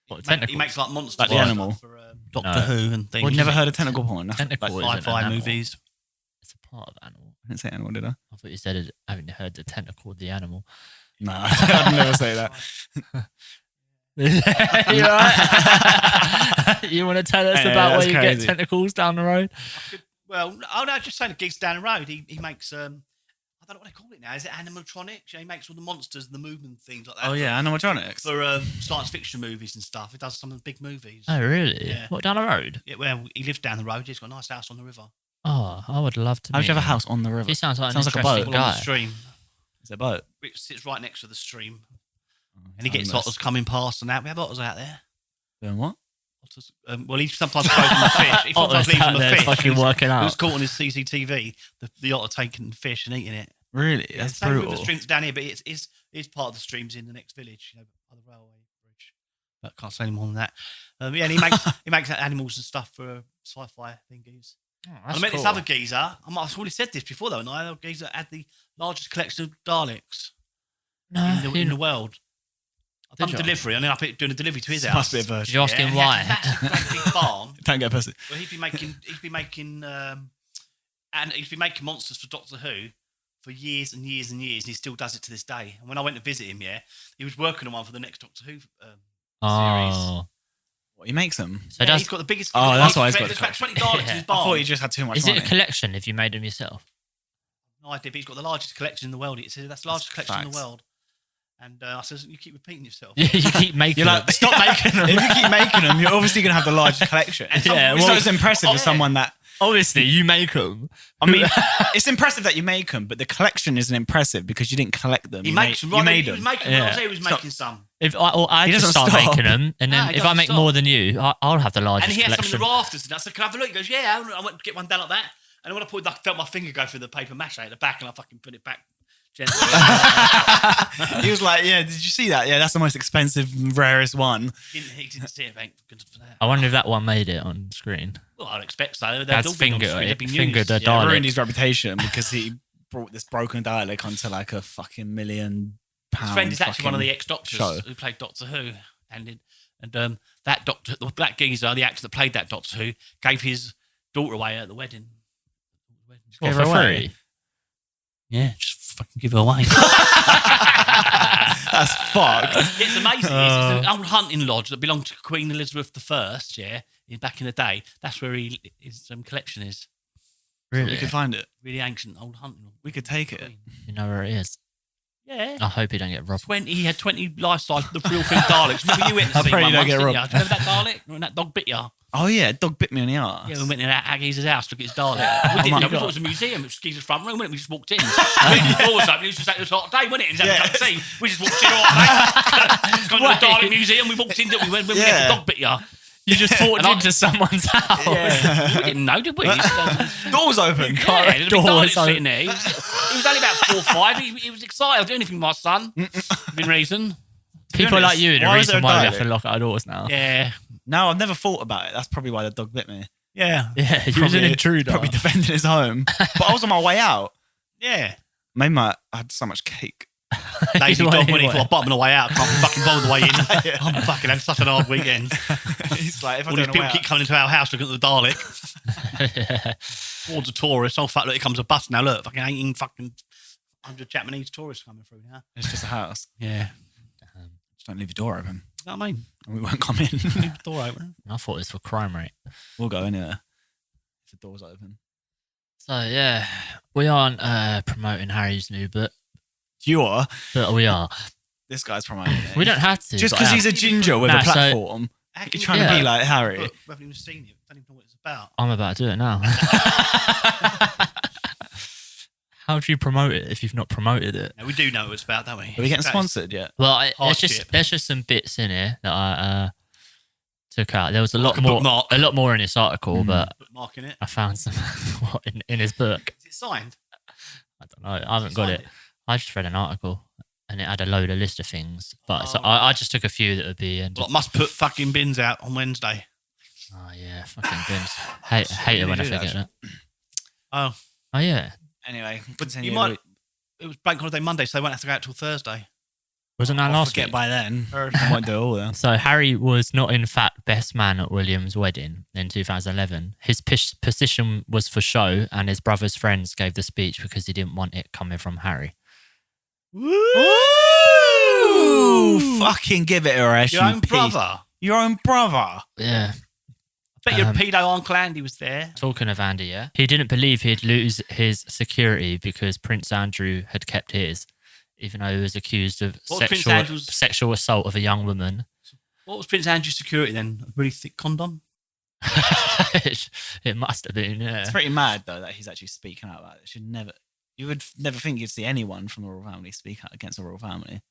S3: What,
S2: He makes like monsters.
S1: Like the
S2: and
S1: animal.
S2: stuff for Doctor
S3: No.
S2: Who and things.
S1: Well, you never heard of tentacle porn? That's
S3: Tentacle
S1: like,
S3: isn't an
S2: sci-fi
S3: animal.
S2: movies.
S3: It's a part of animal.
S1: I didn't say animal, did I?
S3: I thought you said it. I haven't heard the tentacle of the animal.
S1: No, I'd never say that.
S3: You right? You want to tell us
S1: Yeah,
S3: about where
S1: that's
S3: you
S1: crazy.
S3: get tentacles down the road?
S2: Well, oh no, just saying the geeks down the road. He makes I don't know what they call it now. Is it animatronics? Yeah, he makes all the monsters and the movement things like that.
S1: Oh yeah, animatronics.
S2: For science fiction movies and stuff. He does some of the big movies.
S3: Oh, really?
S2: Yeah.
S3: What, down the road?
S2: Yeah, well, he lives down the road. He's got a nice house on the river.
S3: Oh, I would love to.
S1: How do
S3: meet
S1: you have a
S3: him.
S1: house on the river?
S3: He sounds like an
S1: Sounds like a
S3: interesting
S1: boat.
S2: Well, on
S3: guy.
S2: the stream.
S1: Is it a boat?
S2: It sits right next to the stream. And he gets otters coming past and that. We have otters out there.
S1: Doing what?
S2: Otters, well, he sometimes throws them a fish. He sometimes
S3: Otters
S2: leaves
S3: out
S2: them a
S3: there
S2: fish.
S3: fucking working
S2: It
S3: out.
S2: was caught on his CCTV. The otter taking the fish and eating it.
S1: Really?
S2: Yeah,
S1: That's
S2: same
S1: brutal.
S2: with the streams down here, but it's part of the streams in the next village, by the railway bridge. But can't say any more than that. Yeah, and he makes animals and stuff for sci-fi thingies.
S3: Oh,
S2: I met this other geezer. I've already said this before though. And I know a geezer had the largest collection of daleks in the world. I've done
S3: Did you?
S2: delivery, and then I doing a delivery to his
S1: This
S2: house.
S1: must be a
S3: Did
S1: virgin.
S3: you ask him
S2: he
S3: why?
S2: had a massive, great big farm.
S1: Don't get pussy.
S2: Well, he'd be making monsters for Doctor Who for years and years and years, and he still does it to this day. And when I went to visit him, he was working on one for the next Doctor Who series.
S3: Oh,
S1: What, he makes them?
S3: so
S2: Yeah,
S3: does
S2: he's got the biggest.
S1: Oh, that's why he's got
S2: There's
S1: the
S2: about 20 Daleks in his
S1: I
S2: barn.
S1: thought he just had too much
S3: is
S1: money.
S3: it a collection if you made them yourself?
S2: No idea, but he's got the largest collection in the world. He said that's the largest collection in the
S1: facts.
S2: world. And I says, you keep repeating yourself.
S3: You keep making
S1: You're like,
S3: them.
S1: stop making them. If you keep making them, you're obviously going to have the largest collection.
S3: Yeah,
S1: Which
S3: well-
S1: is impressive
S2: Oh,
S1: for
S2: yeah.
S1: someone that...
S3: Obviously, you make them.
S1: I mean, it's impressive that you make them, but the collection isn't impressive because you didn't collect them.
S2: He
S1: You
S2: makes
S1: made,
S2: them.
S1: you
S2: Right,
S1: made
S2: he
S1: them.
S2: was making.
S3: Yeah.
S2: I was he was making some.
S3: If I
S1: He
S3: just
S1: doesn't
S3: start
S1: stop.
S3: making them, and then
S2: No, he
S3: if I
S2: doesn't
S3: make
S2: stop.
S3: more than you, I'll have the largest
S2: And he had some in
S3: collection.
S2: the rafters. And I said, "Can I have a look?" He goes, "Yeah." I went to get one down like that. And when I felt my finger go through the paper mache at the back, and I fucking put it back gently.
S1: He was like, yeah, did you see that? Yeah, that's the most expensive, rarest one.
S2: he didn't see it. Thank goodness for that.
S3: I wonder if that one made it on screen.
S2: Well, I'd expect so. They'd
S3: That's
S2: all been on
S3: finger-
S2: screen. They'd been
S3: finger
S2: used.
S3: the
S1: Yeah,
S3: Dalek.
S1: ruined his reputation because he brought this broken Dalek onto like a fucking £1 million.
S2: His friend is actually one of the
S1: fucking
S2: ex-doctors
S1: show.
S2: who played Doctor Who, and that doctor, the black geezer, the actor that played that Doctor Who, gave his daughter away at the wedding.
S3: What,
S1: Gave
S3: for
S1: her away?
S3: free?
S2: Yeah, just fucking give her away.
S1: That's fucked.
S2: It's amazing. It's an old hunting lodge that belonged to Queen Elizabeth I. Yeah, back in the day. That's where his collection is.
S3: Really?
S1: We could find it.
S2: Really ancient old hunting lodge.
S1: We could take it.
S2: Queen.
S3: You know where it is?
S2: Yeah.
S3: I hope you don't get robbed.
S2: He had 20 life-size, the real thing Daleks. Remember you went to
S1: I
S2: see
S1: pray
S2: one
S1: you don't
S2: once,
S1: get
S2: didn't you?
S1: robbed.
S2: Do you remember that Dalek? When that dog bit you?
S1: Oh yeah, a dog bit me on the arse.
S2: Yeah, we went in that geezer's house to look at his Dalek. We didn't know. We thought it was a museum. It was geezer's front room, wasn't it? We just walked in. The door was open. It was just like it was a hot day, wasn't it? And
S1: Yeah.
S2: yeah. Scene. We just walked in all right. It's gone to the Dalek Museum. We walked in. We went, when we
S1: Yeah.
S2: get the dog bit you.
S3: You just walked
S2: And I-
S3: into someone's house.
S1: Yeah.
S2: We didn't know, did we?
S1: Doors open.
S2: Yeah, there's a big
S3: Door
S2: Dalek
S3: was open.
S2: sitting there. He was only about 4 or 5. He was excited. I'll do anything with my son. Within reason.
S3: People like you are the
S1: Why is there
S3: reason
S1: a
S3: why we have
S1: Dalek?
S3: to lock our doors now.
S2: Yeah.
S1: No, I've never thought about it. That's probably why the dog bit me.
S2: Yeah.
S3: Yeah, you was an intruder.
S1: Probably defending his home. But I was on my way out.
S2: Yeah.
S1: Maybe I had so much cake.
S2: Lazy
S3: He
S2: dog
S3: went-
S2: when
S3: he
S2: he thought, bottom the way out. Can't be fucking bother the way in. I'm fucking had such an hard weekend.
S1: He's like, if I
S2: All
S1: don't
S2: these
S1: know
S2: people
S1: where-
S2: keep coming into our house looking at the Dalek.
S3: Yeah.
S2: Towards a tourist. Oh, fuck, look, here comes a bus now. Look, fucking 18 fucking 100 Japanese tourists coming through now.
S1: It's just a house.
S2: Yeah.
S1: Just don't leave your door open.
S2: You know what I mean?
S1: And we won't come in.
S2: Leave the door open.
S3: I thought it was for crime rate.
S1: We'll go anywhere if the door's open.
S3: So yeah, we aren't promoting Harry's new book,
S1: You are.
S3: but we are.
S1: This guy's promoting it.
S3: We don't have to.
S1: Just
S3: but
S1: because
S3: I
S1: he's a ginger with
S3: Nah,
S1: a
S3: so-
S1: platform.
S2: How can
S1: You're
S2: you
S1: trying
S3: Yeah.
S1: to be like Harry.
S2: Look, we haven't even seen it. Don't even know what it's about.
S3: I'm about to do it now. How do you promote it if you've not promoted it?
S2: No, we do know what it's about, don't we?
S1: Are we getting
S2: That's-
S1: sponsored yet?
S3: Well,
S2: Hardship.
S3: there's just some bits in here that I took out. There was a
S2: Like
S3: lot
S2: a
S3: more,
S2: bookmark.
S3: a lot more in this article, but
S2: Bookmark in it.
S3: I found some in his book.
S2: Is it signed?
S3: I don't know. I haven't got
S2: Signed
S3: it. I just read an article and it had a load of list of things, but so
S2: Oh.
S3: I just took a few that would be.
S2: Like, must put fucking bins out on Wednesday.
S3: Oh yeah, fucking bins. Hate it when I
S1: do that
S3: forget that.
S2: Oh,
S3: Oh yeah,
S1: Anyway,
S2: you
S1: continue.
S2: might. It was Bank Holiday Monday, so they won't have to go out till Thursday.
S3: wasn't that
S1: I'll
S3: last
S1: forget
S3: week?
S1: by then. I won't do it all then.
S3: So Harry was not in fact best man at William's wedding in 2011. His position was for show, and his brother's friends gave the speech because he didn't want it coming from Harry.
S1: Ooh, fucking give it a rest.
S2: Your
S1: you
S2: own
S1: piece.
S2: brother.
S1: Your own brother.
S3: Yeah.
S2: I bet your
S3: Um,
S2: pedo Uncle Andy was there.
S3: Talking of Andy, yeah, he didn't believe he'd lose his security because Prince Andrew had kept his, even though he was accused of
S2: What was Prince
S3: sexual
S2: Andrew's-
S3: sexual assault of a young woman.
S2: What was Prince Andrew's security then? A really thick condom?
S3: It must have been, yeah.
S1: It's pretty mad though that he's actually speaking out about it. You would never think you'd see anyone from the royal family speak out against the royal family.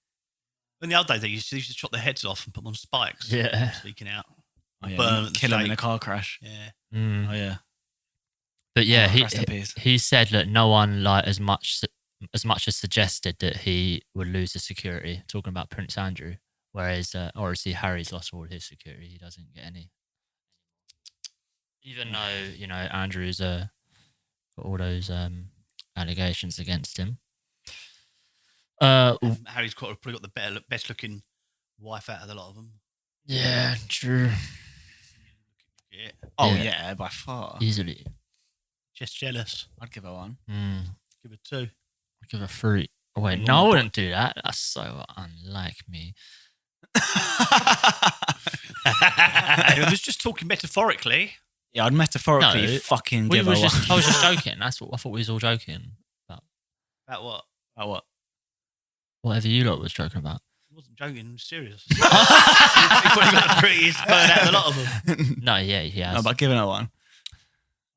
S2: In the old days, they used to chop their heads off and put them on spikes.
S3: Yeah.
S2: Speaking out.
S1: Oh, yeah,
S2: Burn
S1: and
S2: at the
S1: kill him in a
S2: stake.
S1: car crash.
S2: Yeah.
S3: Mm.
S1: Oh yeah.
S3: But yeah,
S1: Oh, rest in peace.
S3: he said that no one like as much as suggested that he would lose his security. Talking about Prince Andrew, whereas obviously Harry's lost all his security. He doesn't get any. Even though Andrew's got all those allegations against him.
S2: Harry's probably got the best looking wife out of the lot of them.
S3: Yeah, true.
S2: Yeah.
S1: Oh
S3: Yeah.
S1: yeah, by far.
S3: Easily.
S2: Just jealous.
S1: I'd give her one.
S2: Give it 2.
S3: I'd give a 3. Oh, wait,
S1: Mm.
S3: no, I wouldn't do that. That's so unlike me.
S2: I was just talking metaphorically.
S1: Yeah, I'd metaphorically
S3: No,
S1: fucking give her
S3: I
S1: one.
S3: was just joking. That's what I thought we was all joking about.
S2: About what?
S1: Oh, what?
S3: Whatever you lot was joking about.
S2: I wasn't joking. I was serious. He's probably got the prettiest bird out of the lot of them.
S3: No, yeah, he has.
S1: No, but giving her one.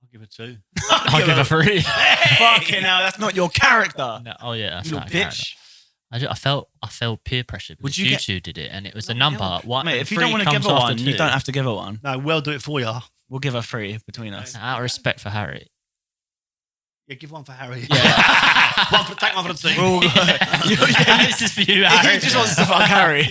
S2: I'll give it 2.
S3: I'll give a 3.
S1: Fucking hell, that's not your character.
S3: No, oh yeah, that's
S1: You
S3: not a
S1: little
S3: character.
S1: bitch.
S3: I felt peer pressure because
S1: you
S3: you
S1: get-
S3: two did it, and it was a
S2: No,
S3: number. One,
S1: Mate, if you
S3: 3
S1: don't want to give
S3: comes
S1: her
S3: after
S1: one, you
S3: 2.
S1: don't have to give her one.
S2: No, we'll do it for you.
S1: We'll give her 3 between us.
S3: Out of respect for Harry.
S2: Yeah, give one for Harry.
S3: Yeah.
S2: Take one for the team.
S1: We're all-
S3: Yeah, this is for you, Harry.
S1: He just wants to fuck Harry.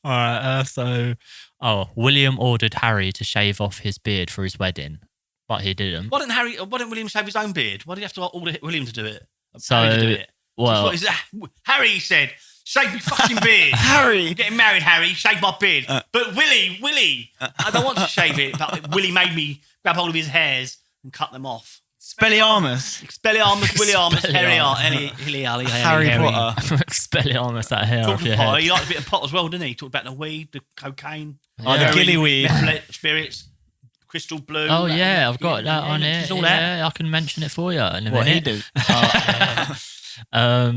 S3: All right. William ordered Harry to shave off his beard for his wedding, but he didn't.
S2: Why didn't William shave his own beard? Why did you have to order William to do it?
S3: So,
S2: Harry to do it?
S3: well,
S2: What is that? Harry said, shave my fucking beard.
S1: Harry.
S2: You're getting married, Harry. Shave my beard. But Willie, I don't want to shave it. But Willie made me grab hold of his hairs and cut them off.
S1: Spelliarmus.
S2: Expelliarmus, Williarmus,
S3: Expelliarmus.
S1: Harry Potter.
S3: Expelliarmus that hair off
S2: Talking
S3: your
S2: of pot,
S3: head.
S2: he liked a bit of pot as well, didn't he? He talked about the weed, the cocaine,
S1: Oh, the
S3: Yeah.
S1: gilly weed.
S2: methyl spirits, crystal blue.
S3: Oh
S2: that-
S3: yeah, I've got that on
S2: it's
S3: it.
S2: all that.
S3: Yeah, I can mention it for you in a
S1: What he
S3: minute.
S1: did. Yeah.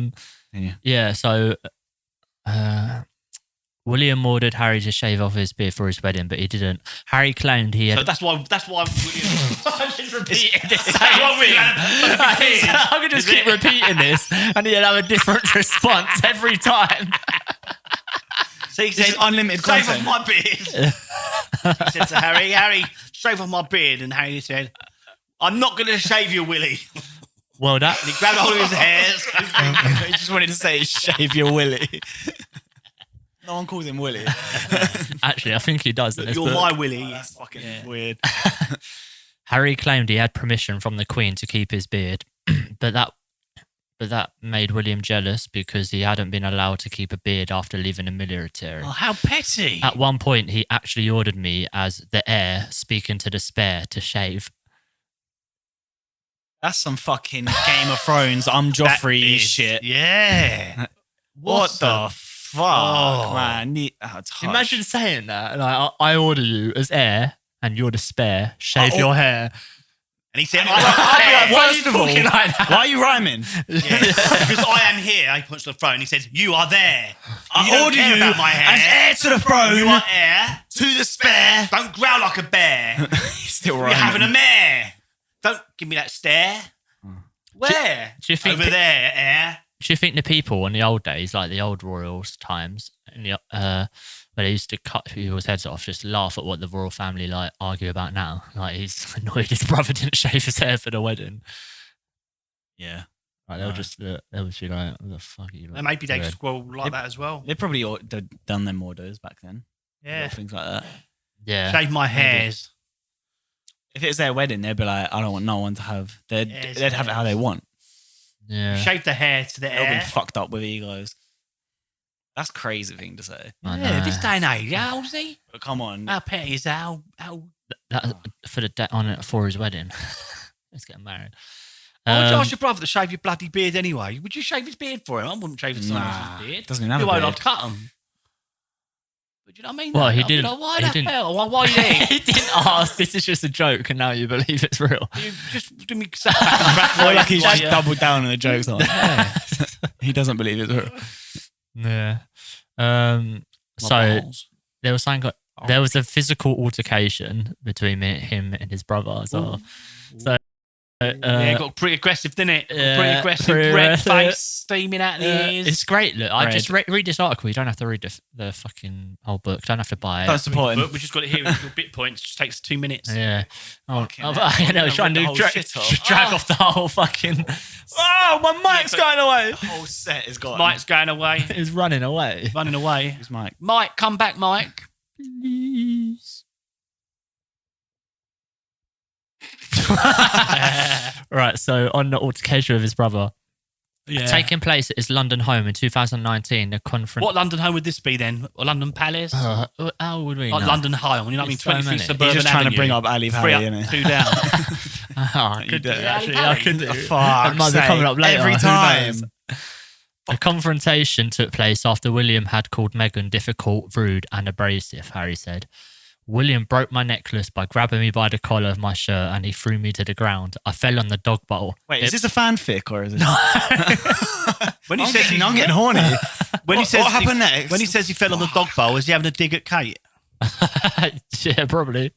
S3: Yeah. So, William ordered Harry to shave off his beard for his wedding, but he didn't. Harry claimed he had.
S2: So that's why William.
S3: Just repeating the
S2: That's why William had a beard.
S3: I could just keep repeating this, and he'd have a different response every time.
S2: So he
S1: This is
S2: said,
S1: unlimited
S2: shave
S1: content.
S2: off my beard. He said to Harry, shave off my beard. And Harry said, I'm not going to shave you, Willie.
S3: Well, that
S2: And he grabbed hold of his hairs.
S1: He just wanted to say, shave your Willy. No one calls him Willy.
S3: actually, I think he does. In this
S2: You're
S3: book.
S2: my Willie.
S1: That's fucking weird.
S3: Harry claimed he had permission from the Queen to keep his beard, but but that made William jealous because he hadn't been allowed to keep a beard after leaving the military.
S2: Oh, how petty.
S3: At one point, he actually ordered me, as the heir speaking to the spare, to shave.
S1: That's some fucking Game of Thrones. I'm Joffrey shit.
S2: Yeah.
S1: What the fuck, man?
S3: Imagine saying that. Like, I order you as heir, and you're the spare. Shave your hair.
S2: And he said,
S1: First of all, why are you rhyming?
S2: Because I am here. He points to the throne. He says, you are there.
S1: I order you
S2: about my hair.
S1: as heir to the throne.
S2: You are heir
S1: to the spare.
S2: Don't growl like a bear.
S1: He's still
S2: You're
S1: rhyming.
S2: having a mare. Don't give me that stare. Where?
S3: Do you think
S2: Over there, heir.
S3: Do you think the people in the old days, like the old royals times, where they used to cut people's heads off, just laugh at what the royal family like argue about now? Like, he's annoyed his brother didn't shave his hair for the wedding.
S1: Yeah.
S3: Like, they'll just be like, what the fuck are you?
S2: And maybe they squirrel like that as well.
S1: They probably done them orders back then.
S2: Yeah.
S1: Things like that.
S3: Yeah.
S2: Shave my hairs.
S1: If it was their wedding, they'd be like, I don't want no one to have. They'd have it how they want.
S3: Yeah.
S2: Shave the hair to the
S1: They'll be
S2: heir.
S1: fucked up with egos. That's a crazy thing to say.
S3: I
S2: Yeah,
S3: know.
S2: this day and age. How old is he?
S1: But come on.
S2: How petty is that?
S3: That for his wedding. Let's get married.
S2: Why would you ask your brother to shave your bloody beard anyway? Would you shave his beard for him? I wouldn't shave his beard.
S1: Doesn't even have
S2: You
S1: a
S2: won't,
S1: beard.
S2: I'd cut him. But do you know what I mean?
S3: Well, he
S2: I'd be
S3: didn't-
S2: Like, why
S3: he
S2: the
S3: didn't-
S2: hell? Why are you there?
S3: He didn't ask. This is just a joke, and now you believe it's real.
S2: You just do me sat back and
S1: I feel like he's
S2: why
S1: just
S2: you-
S1: doubled down on the jokes on. He doesn't believe it's real.
S3: Yeah.
S2: My
S3: So
S2: balls.
S3: there was something. There was a physical altercation between him and his brother as well. So
S2: Yeah, got pretty aggressive, didn't it?
S3: yeah,
S2: Pretty aggressive,
S3: pretty
S2: red
S3: aggressive.
S2: face, steaming out the ears.
S3: it's great. Look, I
S1: Red.
S3: just read this article. You don't have to read the fucking whole book. Don't have to buy it.
S1: Don't support him.
S2: But we just got it here with your bit points. Just takes 2 minutes.
S3: Yeah.
S1: Fucking hell.
S3: I know.
S1: I'm
S3: Trying
S1: gonna
S3: to
S1: rip the whole shit off.
S3: drag off the whole fucking.
S1: Oh, my mic's
S2: but-
S1: going away. The whole set is gone.
S2: Mike's going away.
S3: Is running away.
S2: Running away.
S1: Who's Mike?
S2: Mike, come back, Mike.
S3: Please. Right. So on the altercation with his brother,
S2: Yeah.
S3: taking place at his London home in 2019, the conference.
S2: What London home would this be then? Or London Palace?
S3: How would we
S2: Like
S3: know?
S2: London Home. You know what I mean?
S3: There's so
S2: 23
S3: many.
S2: Suburban
S1: He's just trying to
S2: Avenue.
S1: bring up Ali
S2: 3
S1: Pally,
S2: up,
S1: innit?
S2: 2 down.
S3: I could do
S1: do.
S3: it, actually. I could do.
S1: Fuck's
S3: It might be
S1: sake.
S3: coming up later.
S1: Every
S3: Who
S1: time.
S3: knows? A confrontation took place after William had called Meghan difficult, rude, and abrasive, Harry said. William broke my necklace by grabbing me by the collar of my shirt and he threw me to the ground. I fell on the dog bowl.
S1: Wait, is this a fanfic or is it?
S2: When he
S1: I'm
S2: says
S1: getting, I'm getting horny.
S2: when he
S1: What-
S2: says
S1: what happened next?
S2: When he says he fell on the dog bowl, is he having a dig at Kate?
S3: Yeah, probably.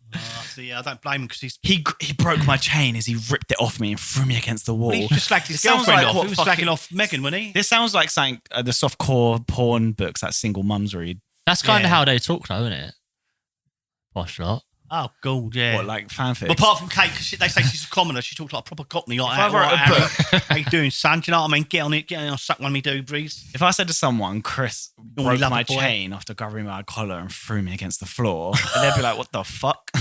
S2: So yeah, I don't blame him because he's.
S1: He broke my chain as he ripped it off me and threw me against the wall.
S2: He just slagged his
S1: It sounds
S2: girlfriend
S1: like
S2: off.
S1: what
S2: He was
S1: fucking-
S2: slagging off Megan, wasn't he?
S1: This sounds like something the softcore porn books that single mums read.
S3: That's kind of
S2: Yeah.
S3: how they talk, though, isn't it? Posh lot.
S2: Oh, God, yeah.
S1: What, like fanfics?
S2: But apart from Kate, because they say she's a commoner, she talks like a proper cockney. Like,
S1: If I wrote a book-
S2: how you doing, son? Do you know what I mean? Get on it, I'll suck one of me doobies.
S1: If I said to someone, Chris
S2: Normally
S1: broke
S2: love
S1: my
S2: a boy.
S1: chain after grabbing my collar and threw me against the floor, and they'd be like, what the fuck?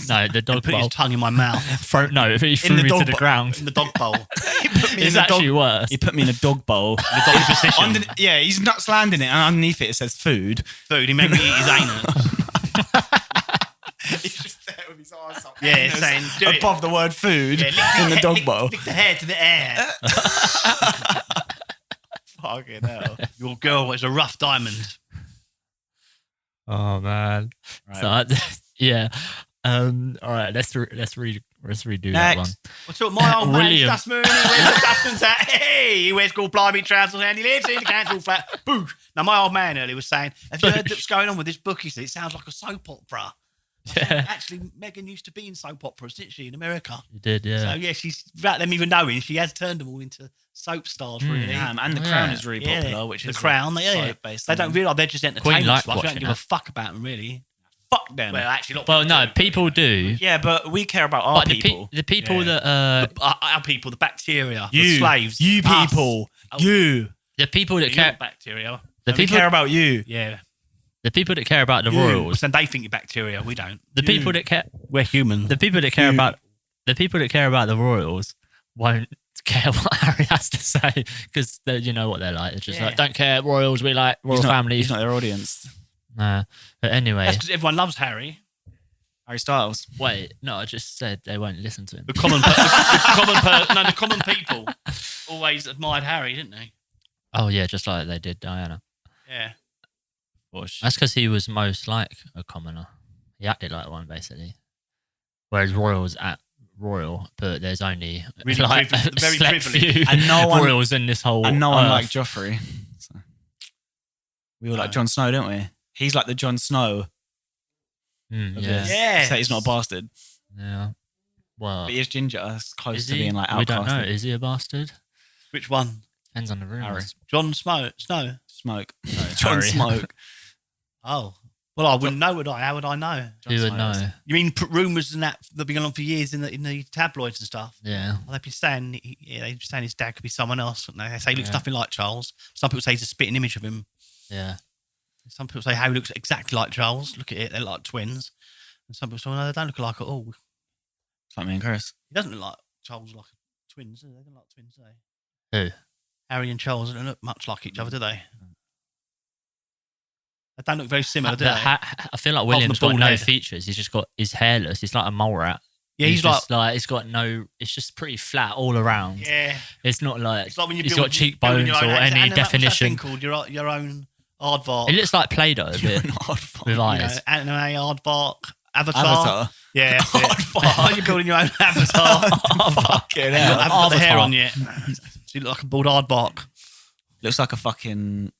S3: No, the dog
S2: Put
S3: bowl.
S2: his tongue in my mouth.
S3: No, if he threw
S1: the
S3: me to
S1: dog
S3: the
S1: bowl.
S3: ground.
S2: In the dog bowl.
S1: He put me
S3: It's
S1: in the
S3: actually
S1: dog.
S3: worse.
S1: He put me in a dog bowl.
S2: The dog position.
S1: Yeah, he's nuts landing it, and underneath it says food.
S2: Food. He made me eat his anus.
S1: He's just there with his arse up.
S2: Yeah, saying, do it.
S1: above the word food
S2: Yeah, lick
S1: in the dog bowl.
S2: Lick the hair to the air.
S1: Fucking hell.
S2: Your girl is a rough diamond.
S3: Oh, man.
S1: Right.
S3: So, yeah. All right, let's redo that one.
S1: Next.
S2: What's up, my old man?
S3: William.
S2: Dustman. He wears the dustman's hat. Hey, he wears gold blimey trousers and he lives in the council flat. Boosh. Now, my old man earlier was saying, have you heard what's going on with this book? He said, it sounds like a soap opera. I said, actually, Megan used to be in soap operas, didn't she, in America?
S3: You did, yeah.
S2: So, yeah, she's, without them even knowing, she has turned them all into soap stars, really.
S1: Damn, and The
S3: Yeah.
S1: Crown is really
S2: Yeah,
S1: popular, which
S2: the
S1: is
S2: Crown, yeah.
S1: soap-based
S2: They
S1: on
S2: don't
S1: them.
S2: realise they're just
S3: Queen
S2: entertainment
S3: liked
S2: stuff. They don't
S3: watching
S2: give a
S3: that.
S2: fuck about them, really.
S1: Fuck them.
S2: Well, actually, a lot of
S3: Well,
S2: people
S3: no,
S2: do.
S3: people do.
S1: Yeah, but we care about our
S3: But
S1: people.
S3: the people
S2: Yeah.
S3: that
S2: Our people, the bacteria,
S1: You,
S2: the slaves,
S1: you
S2: us.
S1: people,
S2: Oh.
S1: you.
S3: the people that
S2: You're
S3: care
S2: not bacteria.
S3: the
S1: We
S3: people
S1: care about you.
S2: Yeah.
S3: the people that care about the royals.
S2: And they think you're bacteria. We don't.
S3: The people that care
S2: We're human.
S3: the people that care
S1: You.
S3: about the people that care about the royals won't care what Harry has to say because you know what they're like. They're just
S2: Yeah.
S3: like, don't care, royals, we like royal
S1: He's not-
S3: family.
S1: He's not their audience.
S3: Nah. But anyway,
S2: That's because everyone loves Harry.
S1: Harry Styles.
S3: wait, no, I just said they won't listen to him.
S2: The common people always admired Harry, didn't they?
S3: Oh, yeah, just like they did Diana.
S2: Yeah.
S3: That's because he was most like a commoner. He acted like one, basically. Whereas royals act royal, but there's only
S2: Really
S3: like
S2: privileged- very
S3: select
S2: privileged.
S3: few
S1: And no one-
S3: royals in this whole
S1: And no one
S3: earth.
S1: liked Joffrey. So. We all like Jon Snow, don't we? He's like the Jon Snow.
S3: Mm,
S1: of
S3: yeah.
S1: this.
S2: Yeah.
S1: Say he's not a bastard.
S3: Yeah. Well,
S1: But he is ginger. It's close
S3: is
S1: to
S3: he?
S1: being like
S3: We don't know.
S1: outcasted.
S3: Is he a bastard?
S2: Which one?
S3: Depends on the rumors.
S2: John Snow.
S1: Smoke.
S3: No,
S1: Jon
S3: Harry.
S1: Smoke.
S2: Oh. Well, I wouldn't know, would I? How would I know?
S3: Who would know?
S2: You mean rumours and that have been going on for years in the tabloids and stuff?
S3: Yeah.
S2: Well, they've been saying, his dad could be someone else. Wouldn't they? They say he looks
S3: Yeah.
S2: nothing like Charles. Some people say he's a spitting image of him.
S3: Yeah.
S2: Some people say Harry looks exactly like Charles. Look at it, they're like twins. And some people say, no, they don't look alike at all.
S1: It's like me and Chris.
S2: He doesn't look like Charles like twins. Do they? They don't look like twins, do they?
S3: Who?
S2: Harry and Charles don't look much like each other, do they? They don't look very similar, do they?
S3: I feel like
S2: from
S3: William's
S2: the
S3: got
S2: bald
S3: no
S2: head.
S3: features. He's just got his hairless. He's like a mole rat.
S2: Yeah, he's
S3: just like he's got no. It's just pretty flat all around.
S2: yeah.
S3: It's not like,
S2: It's like when you
S3: he's
S2: build,
S3: got cheekbones
S2: building
S3: or
S2: your own
S3: any
S2: what's that thing
S3: definition.
S2: called your own aardvark.
S3: It looks like Play-Doh a bit with
S2: You know,
S3: eyes.
S2: anime aardvark. Avatar.
S1: Avatar.
S2: Yeah, that's it. You're building your own avatar.
S1: Fucking
S2: You
S1: hell.
S2: haven't got the hair
S1: Avatar.
S2: on yet. So you look like a bald aardvark.
S1: Looks like a fucking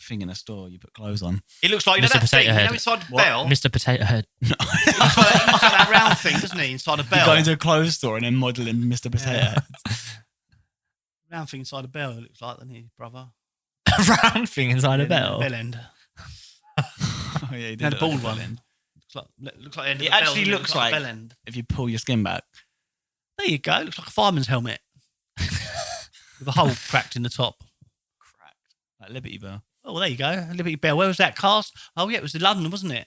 S1: thing in a store you put clothes on.
S2: It looks like, you know
S3: Mr.
S2: that
S3: Potato
S2: thing, you
S3: Head.
S2: know inside the
S1: What?
S2: bell?
S3: Mr. Potato Head.
S2: He looks like that round thing, doesn't he? Inside a
S1: You
S2: bell.
S1: go into a clothes store and then modelling Mr. Potato
S2: Yeah.
S1: Head.
S2: Round thing inside a bell, it looks like, doesn't he, brother?
S3: Round thing inside a bell.
S2: Bell end.
S1: Oh, yeah, he did
S2: No, the
S1: it like
S2: bald
S1: a
S2: one.
S1: bell end.
S2: Looks like the end of
S1: It
S2: the bell,
S1: actually
S2: doesn't
S1: looks like-
S2: a bell end.
S1: If you pull your skin back.
S2: There you go. Looks like a fireman's helmet. With a hole cracked in the top.
S1: Cracked. Like Liberty Bell.
S2: Oh, well, there you go. Liberty Bell. Where was that cast? Oh, yeah, it was in London, wasn't it?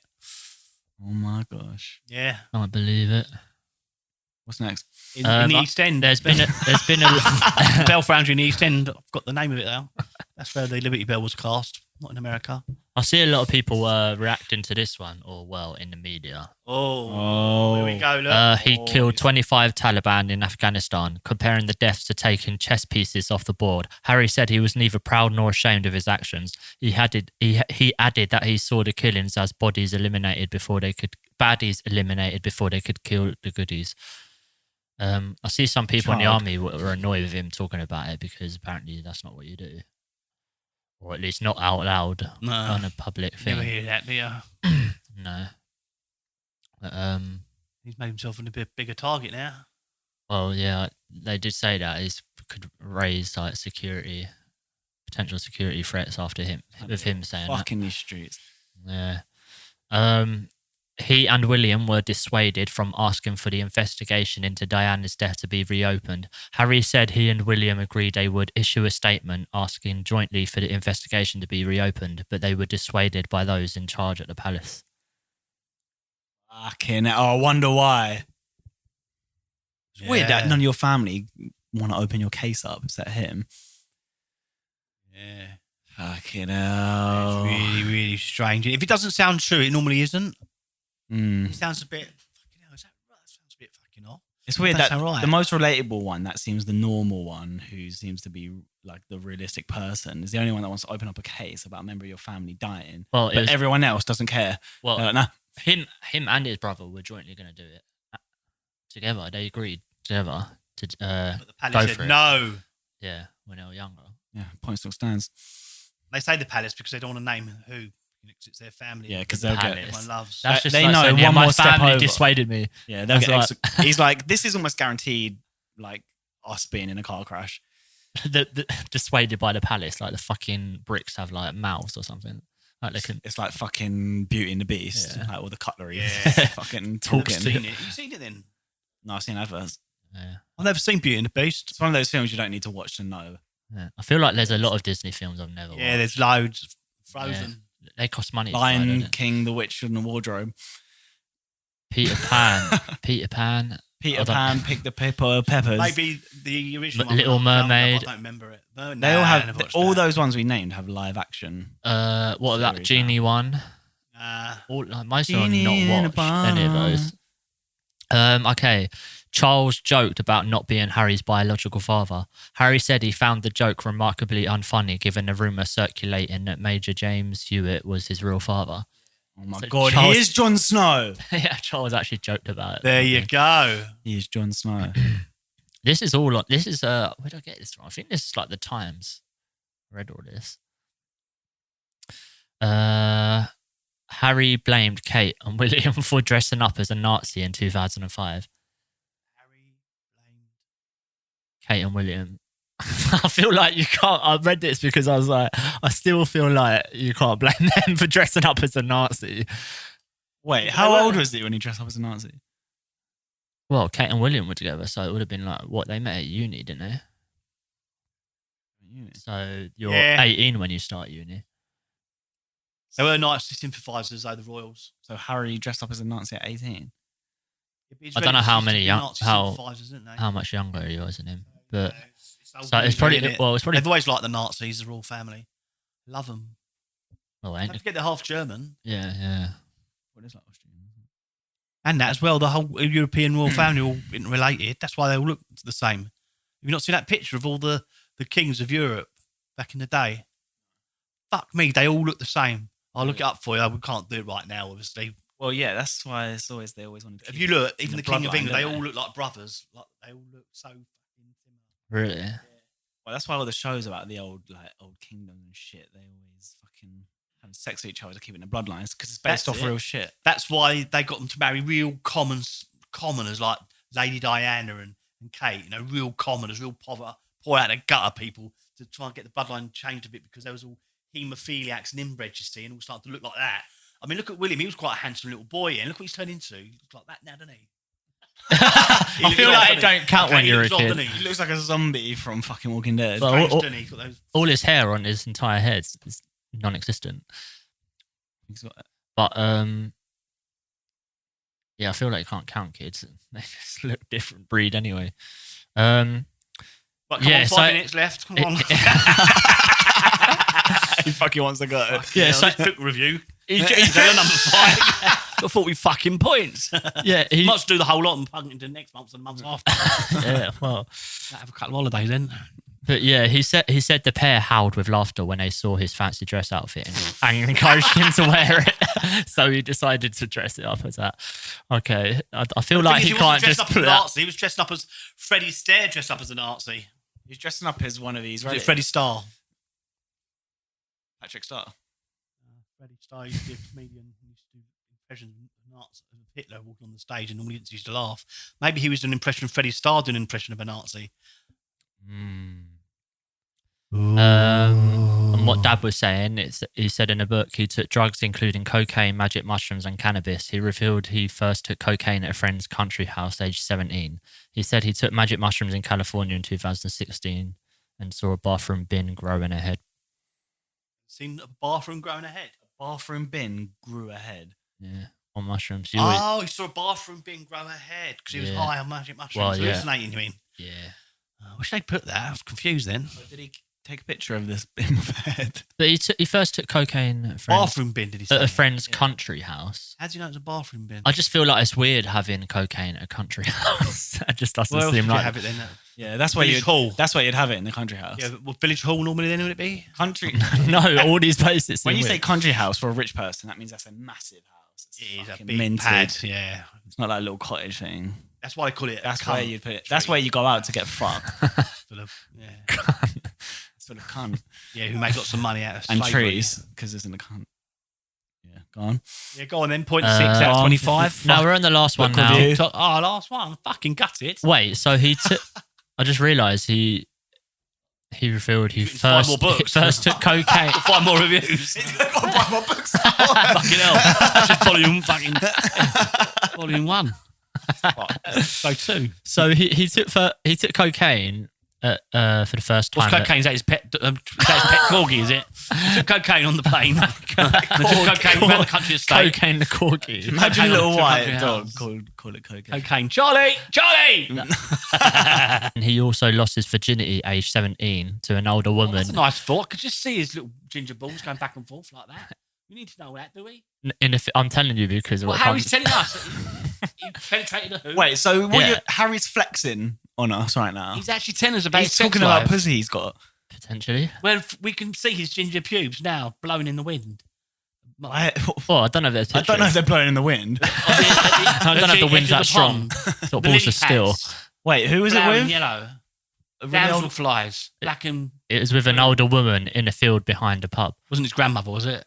S1: Oh my gosh.
S2: Yeah.
S3: Can't believe it.
S1: What's next?
S2: In the East End.
S3: There's been a
S2: Bell Foundry in the East End. I've got the name of it now. That's where the Liberty Bell was cast, not in America.
S3: I see a lot of people reacting to this one, or well, in the media.
S2: Oh, here we go. Look.
S3: He
S2: Oh,
S3: killed 25 Taliban in Afghanistan, comparing the deaths to taking chess pieces off the board. Harry said he was neither proud nor ashamed of his actions. He added that he saw the killings as baddies eliminated before they could kill the goodies. I see some people in the army were annoyed with him talking about it because apparently that's not what you do. Or at least not out loud
S2: No.
S3: on a public thing.
S2: Never hear that, do you?
S3: No. But,
S2: He's made himself a bit bigger target now.
S3: well, yeah, they did say that it could raise like potential security threats after him, with him saying that.
S1: Fucking these streets.
S3: Yeah. He and William were dissuaded from asking for the investigation into Diana's death to be reopened. Harry said he and William agreed they would issue a statement asking jointly for the investigation to be reopened, but they were dissuaded by those in charge at the palace.
S1: Fucking hell. Oh, I wonder why. It's weird that none of your family want to open your case up except him.
S2: Yeah.
S1: Fucking
S2: It's
S1: hell.
S2: really, really strange. If it doesn't sound true, it normally isn't.
S1: Mm.
S2: It sounds a bit, fucking hell, is that right? That sounds a bit fucking off.
S1: It's weird
S2: That's
S1: that
S2: all right.
S1: the most relatable one, that seems the normal one, who seems to be like the realistic person, is the only one that wants to open up a case about a member of your family dying.
S3: Well,
S1: But everyone else doesn't care.
S3: well,
S1: Nah.
S3: him and his brother were jointly going to do it together. They agreed together to
S2: But the
S3: go
S2: palace
S3: for
S2: said
S3: it.
S2: no.
S3: Yeah, when they were younger.
S1: Yeah, point still stands.
S2: They say the palace because they don't want to name who. Because it's their family.
S1: Yeah, because
S3: The
S1: they'll
S3: palace.
S1: get.
S2: Everyone loves.
S3: That's just
S1: they
S3: like
S1: know
S3: saying,
S1: one
S3: yeah, my
S1: more step
S3: family
S1: over.
S3: dissuaded me.
S1: Yeah, they'll
S3: That's
S1: get. He's like, this is almost guaranteed. Like us being in a car crash.
S3: Dissuaded by the palace, like the fucking bricks have like mouths or something. Like they can.
S1: It's like fucking Beauty and the Beast.
S3: Yeah.
S1: Like all the cutlery.
S2: Yeah.
S1: Fucking
S2: You've
S1: talking.
S2: seen it. You seen it then?
S1: No, I've seen adverts.
S3: Yeah.
S2: I've never seen Beauty and the Beast.
S1: It's one of those films you don't need to watch to know.
S3: Yeah. I feel like there's a lot of Disney films I've never
S2: Yeah,
S3: watched.
S2: there's loads. Frozen.
S3: They cost money. to buy,
S1: Lion
S3: don't they?
S1: King, The Witch, and the Wardrobe.
S3: Peter Pan. Peter Pan.
S1: Peter Pan, Pick the Peppers.
S2: Maybe the original one.
S3: Little Mermaid.
S2: I don't remember it.
S1: They all have all those ones we named have live action.
S3: What about Genie one? Most of them
S1: Genie in a
S3: not watched any of those. Okay. Charles joked about not being Harry's biological father. Harry said he found the joke remarkably unfunny given the rumour circulating that Major James Hewitt was his real father.
S1: Oh my God, he is Jon Snow.
S3: Yeah, Charles actually joked about it.
S2: There you go.
S1: He is Jon Snow.
S3: This is where did I get this from? I think this is like the Times. I read all this. Harry blamed Kate and William for dressing up as a Nazi in 2005. Kate and William. I feel like you can't. I read this because I was like, I still feel like you can't blame them for dressing up as a Nazi.
S1: Wait, how old was he when he dressed up as a Nazi?
S3: Well, Kate and William were together, so it would have been like what they met at uni, didn't they? So you're 18 when you start uni.
S2: They were Nazi sympathisers, though, the Royals.
S1: So Harry dressed up as a Nazi at 18.
S3: I don't know how much younger he was than him, but so it's probably
S2: They've always liked the Nazis, the royal family. Love them.
S3: Oh,
S2: Don't forget they're half German.
S3: Yeah.
S1: What is that Austrian?
S2: And that as well, the whole European royal family all interrelated. That's why they all look the same. Have you not seen that picture of all the kings of Europe back in the day? Fuck me, they all look the same. I'll look it up for you. We can't do it right now, obviously.
S1: Well, yeah, that's why they always wanted to.
S2: If you look, even the King of England, they all look like brothers. Like they all look so fucking similar.
S3: Really?
S1: Yeah. Well, that's why all the shows about the old kingdoms and shit, they always fucking having sex with each other to keep it in the bloodlines because it's based off real shit.
S2: That's why they got them to marry real commoners like Lady Diana and Kate. You know, real commoners, real poor out of the gutter people to try and get the bloodline changed a bit because there was all haemophiliacs and inbred, you see, and all started to look like that. I mean, look at William. He was quite a handsome little boy, and look what he's turned into. He looks like that now, doesn't he?
S3: I feel like it don't count when you're a kid.
S1: He looks like a zombie from fucking Walking Dead.
S3: Well, all his hair on his entire head is non-existent. But yeah, I feel like you can't count kids. They just look different breed anyway.
S2: But come on, 5 minutes left. Come on.
S1: He fucking wants to go.
S3: Yeah, so
S2: book review. He's there number 5. Got 40 fucking points.
S3: Yeah, he
S2: must do the whole lot and plug it into next month and the months after.
S3: Yeah, well,
S2: have a couple of holidays then.
S3: But yeah, he said the pair howled with laughter when they saw his fancy dress outfit and encouraged him to wear it. So he decided to dress it up as that. Okay, I feel like he can't just put that.
S2: He was dressed up as Freddie Astaire, dressed up as a Nazi.
S1: He's dressing up as one of these. Right?
S2: Freddie Starr.
S1: Patrick Starr.
S2: Freddie Starr used to be a comedian. He used to do impressions of Nazis, of Hitler walking on the stage, and the audience used to laugh. Maybe he was doing an impression of Freddie Starr doing an impression of a Nazi.
S3: And what Dad was saying, he said in a book he took drugs including cocaine, magic mushrooms and cannabis. He revealed he first took cocaine at a friend's country house aged 17. He said he took magic mushrooms in California in 2016 and saw a bathroom bin grow in her head.
S2: Seen a bathroom growing a head?
S1: A bathroom bin grew a head?
S3: Yeah, on mushrooms.
S2: He saw a bathroom bin grow a head because he was high on magic mushrooms.
S3: Well,
S2: hallucinating, you mean?
S3: Yeah.
S2: I wish they'd put that. I was confused then.
S1: So did he take a picture of this bin with a head?
S3: But he first took cocaine at
S2: bathroom bin, did he say?
S3: At a friend's country house.
S2: How do you know it's a bathroom bin?
S3: I just feel like it's weird having cocaine at a country house. It just doesn't seem like.
S2: Have it then?
S1: Yeah, that's where you'd have it in the country house.
S2: Yeah, but Village Hall normally then would it be?
S1: Country.
S3: No, all these places.
S1: When you say country house for a rich person, that means that's a massive house.
S2: It is a big pad. Yeah,
S1: it's not like a little cottage thing.
S2: That's why they call it.
S1: That's where you put it. That's where you go out to get fucked.
S2: Full of
S1: cunt.
S2: Yeah, who make lots of money out of
S1: and
S2: slavery.
S1: trees because isn't a cunt. Yeah, go on.
S2: Yeah, go on then. 0.6 out of 25.
S3: No, we're on the last one now.
S2: Last one. Fucking gutted.
S3: Wait, so he took. I just realised he revealed he first took cocaine.
S2: 5 more reviews. He's got 5 more books. Fucking hell. That's just volume 1. So 2.
S3: So he took cocaine for the first time.
S2: What's cocaine? Is that his pet? Is that his pet corgi? Is it? He took cocaine on the plane. They took cocaine around the country estate.
S3: Cocaine the corgi.
S1: Imagine a little white
S2: country
S1: dog
S2: house.
S1: call it cocaine.
S2: Cocaine. Charlie!
S3: And he also lost his virginity aged 17 to an older woman.
S2: That's a nice thought. I could just see his little ginger balls going back and forth like that. We need to know that, do we?
S3: I'm telling you because of
S2: Well,
S3: what
S2: Harry's
S3: comes.
S2: telling us that he penetrated a who.
S1: Wait, so
S3: Yeah.
S1: Harry's flexing on us right now?
S2: He's actually telling us about
S1: He's
S2: his sex
S1: talking about
S2: life.
S1: pussy he's got.
S3: Potentially.
S2: Well, we can see his ginger pubes now blowing in the wind.
S1: I
S3: Well, I don't know if there's
S1: don't know if
S3: pictures.
S1: they're blowing in the wind.
S3: I don't know if the wind's that strong. Sort of balls are still.
S1: Wait, who was it
S2: Flowering
S1: with?
S2: yellow.
S1: A really
S2: Damsel
S1: old-
S2: flies. Black and...
S3: It was with an older woman in a field behind a pub.
S2: Wasn't his grandmother, was it?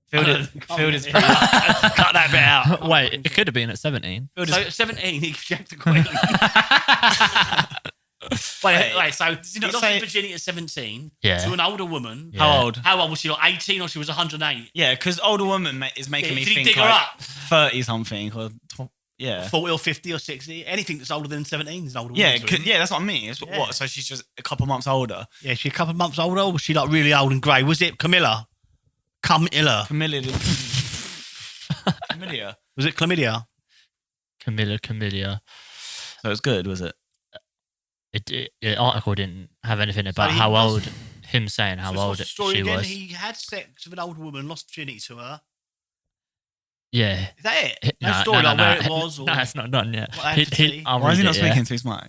S1: Field is pretty.
S2: Cut that bit out.
S3: Wait, it could have been at 17.
S2: So at 17, he jacked the queen. wait, so he
S1: not
S2: lost
S1: say-
S2: his virginity at 17
S3: Yeah.
S2: to an older woman.
S3: Yeah.
S1: How old?
S2: How old was she? Like 18 or she was 108?
S1: Yeah, because older woman is making me
S2: Did he
S1: think
S2: dig her
S1: like
S2: up?
S1: 30 something or yeah.
S2: 40 or 50 or 60? Anything that's older than 17 is an older woman.
S1: Yeah,
S2: to him.
S1: yeah, that's what I mean. It's
S2: Yeah.
S1: what? So she's just a couple months older.
S2: Yeah, she a couple of months older or was she like really old and grey? Was it Camilla? Camilla.
S1: Familiar.
S2: Was it chlamydia?
S3: Camilla.
S1: So it's good, was it?
S3: The article didn't have anything about
S2: he
S3: how
S2: was-
S3: old, him saying how
S2: So
S3: old
S2: what's the story
S3: she
S2: again?
S3: was.
S2: He had sex with an older woman, lost virginity to her.
S3: Yeah.
S2: Is that it? No story like where it was? Or
S3: No, it's not done yet.
S2: What I had to see.
S3: I'll
S1: Why is he
S3: read
S1: not
S3: it, yeah.
S1: speaking to his mic?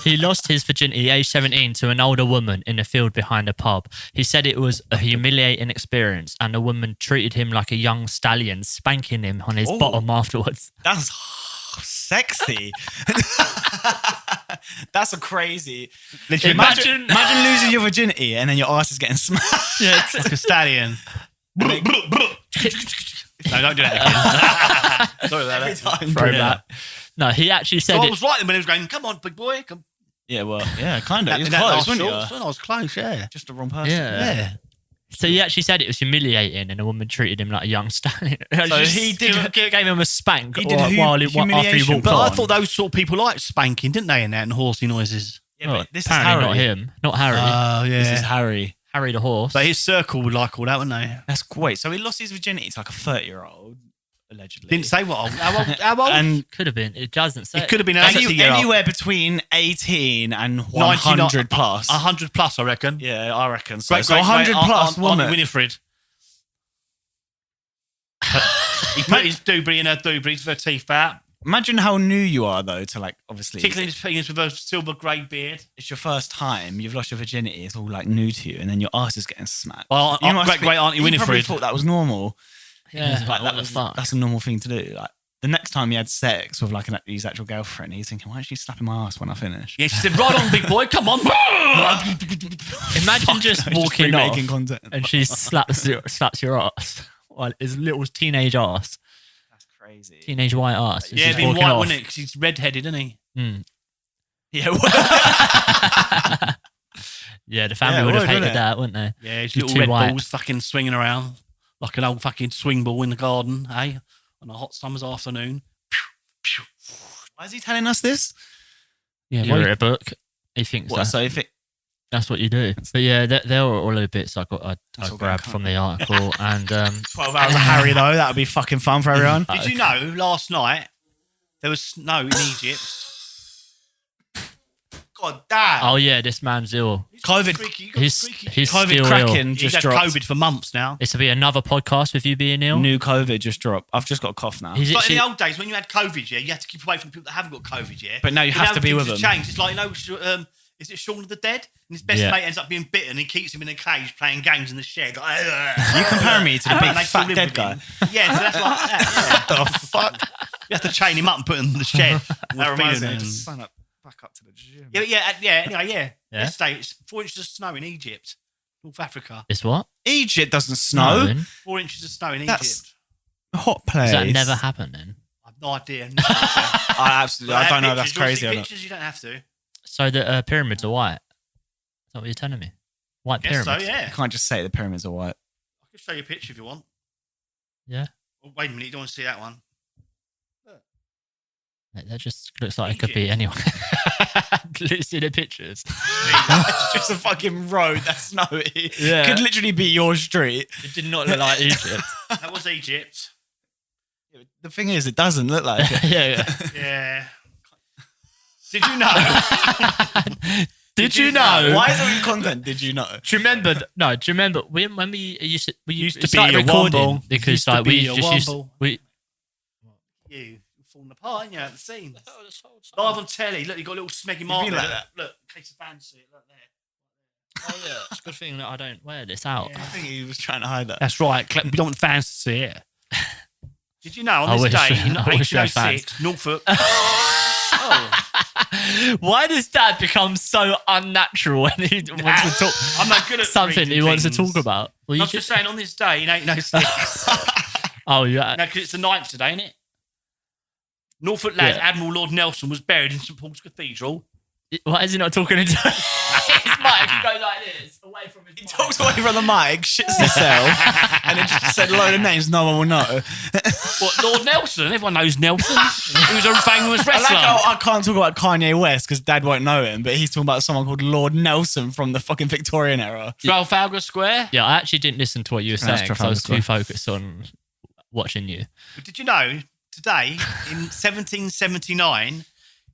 S3: He lost his virginity age 17 to an older woman in a field behind a pub. He said it was a humiliating experience and the woman treated him like a young stallion, spanking him on his
S1: Oh.
S3: bottom afterwards.
S1: That's sexy. That's a crazy.
S3: Imagine-
S1: Imagine losing your virginity and then your ass is getting smashed.
S3: Yeah,
S2: like a stallion. No, don't do that again. Sorry about that.
S3: throwback. No, he actually said
S2: So I
S3: it.
S2: was right then when he was going, come on, big boy. Come.
S1: Yeah, well, yeah, kind of. It's
S2: That
S1: close,
S2: last
S1: wasn't
S2: shot,
S1: you?
S2: I was close, yeah.
S1: Just the wrong person.
S3: Yeah. So he actually said it was humiliating and the woman treated him like a young stallion.
S1: So he did-
S3: gave him a spank
S1: He did
S3: while after he
S1: humiliation,
S3: walked
S2: But
S3: on.
S2: I thought those sort of people liked spanking, didn't they, and that, and horsey noises?
S1: Yeah,
S3: Oh,
S1: but this is
S3: apparently
S1: Harry.
S3: not him. Not Harry.
S2: Oh, yeah.
S1: This is Harry.
S3: Harry the horse.
S2: But his circle would like all that, wouldn't they?
S1: That's wait. So he lost his virginity to like a 30-year-old, allegedly.
S2: Didn't say what old. How old?
S1: And
S3: Could have been. It doesn't say.
S2: It could have been anywhere
S1: anywhere between 18 and 100 plus.
S2: 100 plus, I reckon.
S1: Yeah, I reckon so.
S2: Great,
S1: So 100 plus
S2: Auntie
S1: woman.
S2: Winifred. He put his doobry in her doobries for her teeth out,
S1: Imagine how new you are though to like obviously
S2: tickling his penis with a silver grey beard.
S1: it's your first time, you've lost your virginity, it's all like new to you, and then your ass is getting smacked.
S2: Well,
S1: You must
S2: great Auntie
S1: you probably
S2: Winifred.
S1: thought that was normal.
S3: Yeah,
S1: Like,
S3: what
S1: that
S3: the
S1: was,
S3: fuck?
S1: that's a normal thing to do. Like the next time he had sex with like his actual girlfriend, he's thinking, why is she slapping my ass when I finish?
S2: Yeah, she said, right on, big boy, come on.
S3: Imagine just
S1: Just
S3: walking off
S1: remaking content.
S3: and she slaps your ass. Well, his little teenage ass,
S1: That's crazy.
S3: teenage white ass.
S2: Yeah, it'd be
S3: walking
S2: white,
S3: off.
S2: wouldn't it? Because he's redheaded, isn't he?
S3: Mm.
S1: Yeah, well,
S3: Yeah, the family
S1: Yeah,
S3: would have
S1: would,
S3: hated
S1: wouldn't it?
S3: that, wouldn't they?
S2: Yeah, his
S3: You're
S2: little
S3: too
S2: red
S3: white.
S2: balls fucking swinging around like an old fucking swing ball in the garden, eh? On a hot summer's afternoon.
S1: why is he telling us this?
S2: Yeah,
S3: You read a book. He thinks
S1: What, so if it
S3: that's what you do. But yeah, there were all the bits I
S1: That's all
S3: grabbed
S1: going
S3: from the article, and
S1: 12 hours of Harry though, that would be fucking fun for everyone.
S2: Did you know last night there was snow in Egypt?
S1: God damn.
S3: oh yeah, this man's ill.
S1: COVID,
S3: He's
S1: COVID
S3: still ill.
S1: cracking
S2: He's
S1: just
S2: had
S1: dropped.
S2: COVID for months now.
S3: This will be another podcast with you being ill.
S1: New COVID just dropped. I've just got a cough now.
S3: He's
S2: But in
S3: actually-
S2: the old days, when you had COVID, yeah, you had to keep away from the people that haven't got COVID, yeah.
S1: But now you have to be with
S2: things
S1: them.
S2: have changed. It's like, is it Shaun of the Dead? And his best
S3: Yeah.
S2: mate ends up being bitten. And he keeps him in a cage playing games in the shed. Like,
S1: You compare me to the big
S2: And they still
S1: fat
S2: live
S1: dead
S2: with
S1: guy.
S2: him. Yeah, so that's like that. Yeah.
S1: The fuck?
S2: You have to chain him up and put him in the shed.
S1: That reminds me
S2: Feeding
S1: to
S2: him.
S1: sign up back up to the gym.
S2: Anyway,
S3: Yeah?
S2: Yesterday, it's 4 inches of snow in Egypt, North Africa.
S3: It's what?
S1: Egypt doesn't snow.
S3: No.
S2: 4 inches of snow in
S1: That's-
S2: Egypt.
S1: A hot place.
S3: Does that never happen then?
S2: I have no idea.
S1: I absolutely. I don't know. That's crazy. Or not.
S2: Pictures, you don't have to.
S3: So the pyramids are white. Is that what you're telling me? White
S2: Yes,
S3: pyramids.
S2: so yeah.
S1: You can't just say the pyramids are white.
S2: I can show you a picture if you want.
S3: Yeah.
S2: Oh, wait a minute, you don't want to see that one.
S3: That just looks like it could be anyone. See the pictures.
S1: It's just a fucking road that's snowy.
S3: Yeah.
S1: Could literally be your street.
S3: It did not look like Egypt.
S2: That was Egypt.
S1: The thing is, it doesn't look like it.
S3: Yeah.
S2: Yeah. Did you know?
S3: Did you know?
S1: Why is it in content? Did you know?
S3: Do you remember? No. Do you remember when we used to
S2: be a
S3: recording
S2: womble.
S3: because
S2: Used to
S3: like
S2: be
S3: we
S2: a
S3: just used
S2: womble. You're falling apart, aren't you, at the scenes? Live on telly. Look, you got a little smeggy mark
S1: been
S2: there.
S1: like that?
S2: Look, in case the fans see it. Look there.
S3: Oh yeah, it's a good thing that I don't wear this out.
S1: I think he was trying to hide that.
S2: That's right. We don't want the fans to see it. Did you know
S3: I
S2: on this
S3: wish-
S2: day in
S3: I wish we had
S2: 1806, Norfolk? Oh,
S3: Why does Dad become so unnatural when he wants to talk?
S2: I'm not good at
S3: Something he
S2: reading
S3: wants to
S2: things.
S3: talk about. Well,
S2: I
S3: you
S2: was just saying on this day in 1806.
S3: oh yeah.
S2: No, because it's the 9th today, isn't it? Norfolk lad
S3: Yeah.
S2: Admiral Lord Nelson was buried in St Paul's Cathedral.
S3: Why is he not talking into his mic? He goes like this, away from his
S1: He
S3: mic.
S1: talks away from the mic, shits himself, and then just said a load of names no one will know.
S2: What, Lord Nelson? Everyone knows Nelson. He was a famous
S1: I
S2: wrestler.
S1: like how I can't talk about Kanye West because Dad won't know him, but he's talking about someone called Lord Nelson from the fucking Victorian era.
S2: Trafalgar Square.
S3: Yeah, I actually didn't listen to what you were
S1: That's
S3: saying because I was
S1: Trafalgar
S3: too focused on watching you.
S2: But did you know today in 1779,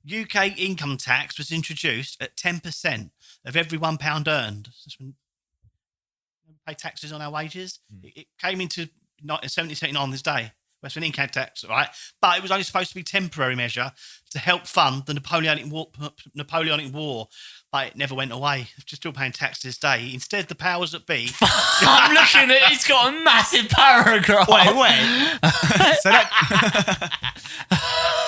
S2: UK income tax was introduced at 10% of every £1 earned. That's when we pay taxes on our wages. It came into 1779 this day. That's when income tax, right? But it was only supposed to be a temporary measure to help fund the Napoleonic War. But it never went away. It's just still paying tax to this day. Instead, the powers that be.
S3: I'm looking at it. He's got a massive paragraph.
S1: Wait.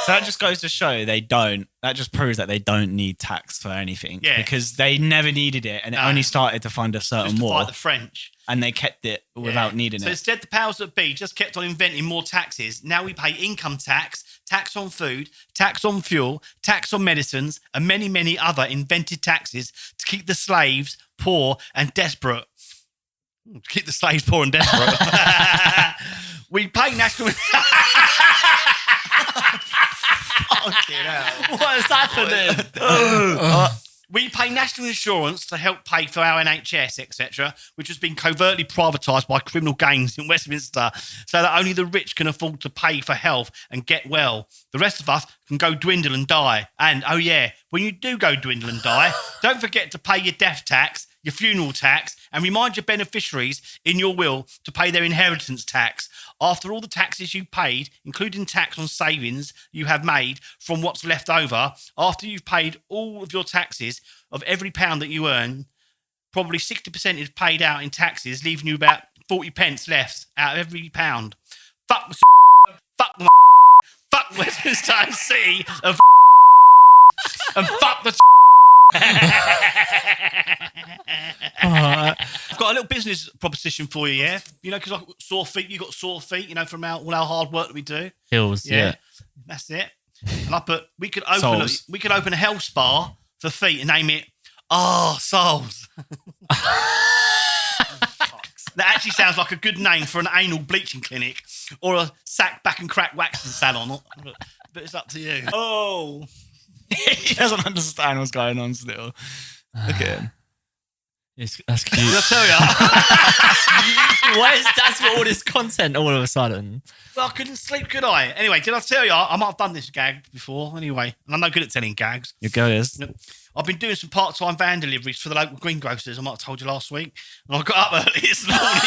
S1: So that just goes to show they don't. That just proves that they don't need tax for anything.
S2: Yeah.
S1: Because they never needed it, and it
S2: No.
S1: only started to fund a certain
S2: Just to
S1: war,
S2: fight the French.
S1: and they kept it without needing
S2: So
S1: it.
S2: instead, the powers that be just kept on inventing more taxes. Now we pay income tax, tax on food, tax on fuel, tax on medicines, and many, many other invented taxes to keep the slaves poor and desperate. To keep the slaves poor and desperate. We pay national...
S3: What is happening?
S2: We pay national insurance to help pay for our NHS, etc., which has been covertly privatised by criminal gangs in Westminster, so that only the rich can afford to pay for health and get well. The rest of us can go dwindle and die. And, oh yeah, when you do go dwindle and die, don't forget to pay your death tax, your funeral tax, and remind your beneficiaries in your will to pay their inheritance tax. After all the taxes you paid, including tax on savings you have made from what's left over, after you've paid all of your taxes of every pound that you earn, probably 60% is paid out in taxes, leaving you about 40 pence left out of every pound. Fuck the fuck Westminster City and fuck the I've got a little business proposition for you, yeah? You know, because I've got sore feet, you got sore feet, you know, from all our hard work that we do.
S3: Hills, yeah.
S2: That's it. And I put, we could open a health spa for feet and name it Souls. That actually sounds like a good name for an anal bleaching clinic or a sack, back and crack waxing salon. But it's up to you.
S1: Oh. He doesn't understand what's going on still. Look at him.
S3: That's cute.
S2: Did I tell you?
S3: Why is that's for all this content all of a sudden?
S2: Well, I couldn't sleep, could I? Anyway, did I tell you? I might have done this gag before. Anyway, and I'm no good at telling gags.
S1: Your girl is.
S2: I've been doing some part-time van deliveries for the local greengrocers. I might have told you last week. And I got up early this morning.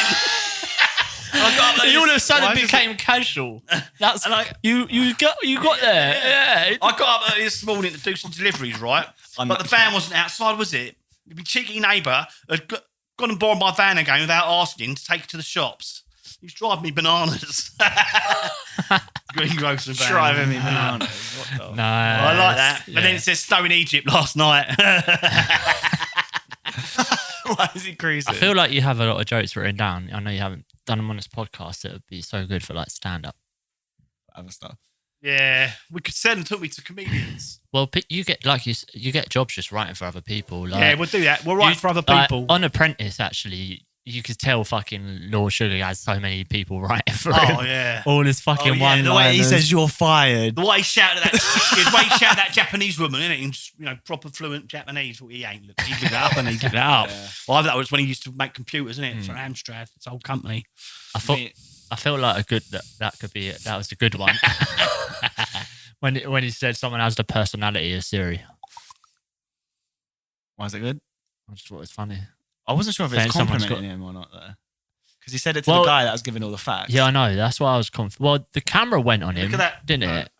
S3: You all of a sudden became casual. That's
S2: And I-
S3: you got there. Yeah.
S2: I got up early this morning to do some deliveries, right? But the van wasn't outside, was it? My cheeky neighbour had gone and borrowed my van again without asking to take it to the shops. He's driving me bananas. Greengrocer van.
S1: Driving me bananas. What the?
S3: No,
S2: I like that.
S3: yeah.
S2: But then it says snow in Egypt last night.
S1: Why is he creasing?
S3: I feel like you have a lot of jokes written down. I know you haven't done them on this podcast. It would be so good for like stand up.
S1: other stuff.
S2: Yeah, we could send them, couldn't we, to comedians?
S3: Well, you get you get jobs just writing for other people. Like,
S2: Yeah, we'll do that. We'll write for other
S3: like,
S2: people.
S3: on Apprentice, actually, you could tell fucking Lord Sugar has so many people writing for
S2: Oh
S3: him.
S2: yeah.
S3: All his fucking one.
S1: The way he says you're fired.
S2: The way he shouted at that Japanese woman, innit? In, proper fluent Japanese. Well, he ain't. He did it up and he did it up.
S1: Yeah.
S2: Well, that was when he used to make computers, innit? For Amstrad, its old company.
S3: I felt like that could be it. That was a good one. when he said someone has the personality of Siri.
S1: Why is it good?
S3: I just thought it was funny.
S1: I wasn't sure if
S3: Saying
S1: it's
S3: someone's
S1: complimenting him or not, though. Because he said it to the guy that was giving all the facts.
S3: Yeah, I know. That's why I was confused. Well, the camera went on him,
S2: Look at that.
S3: didn't it?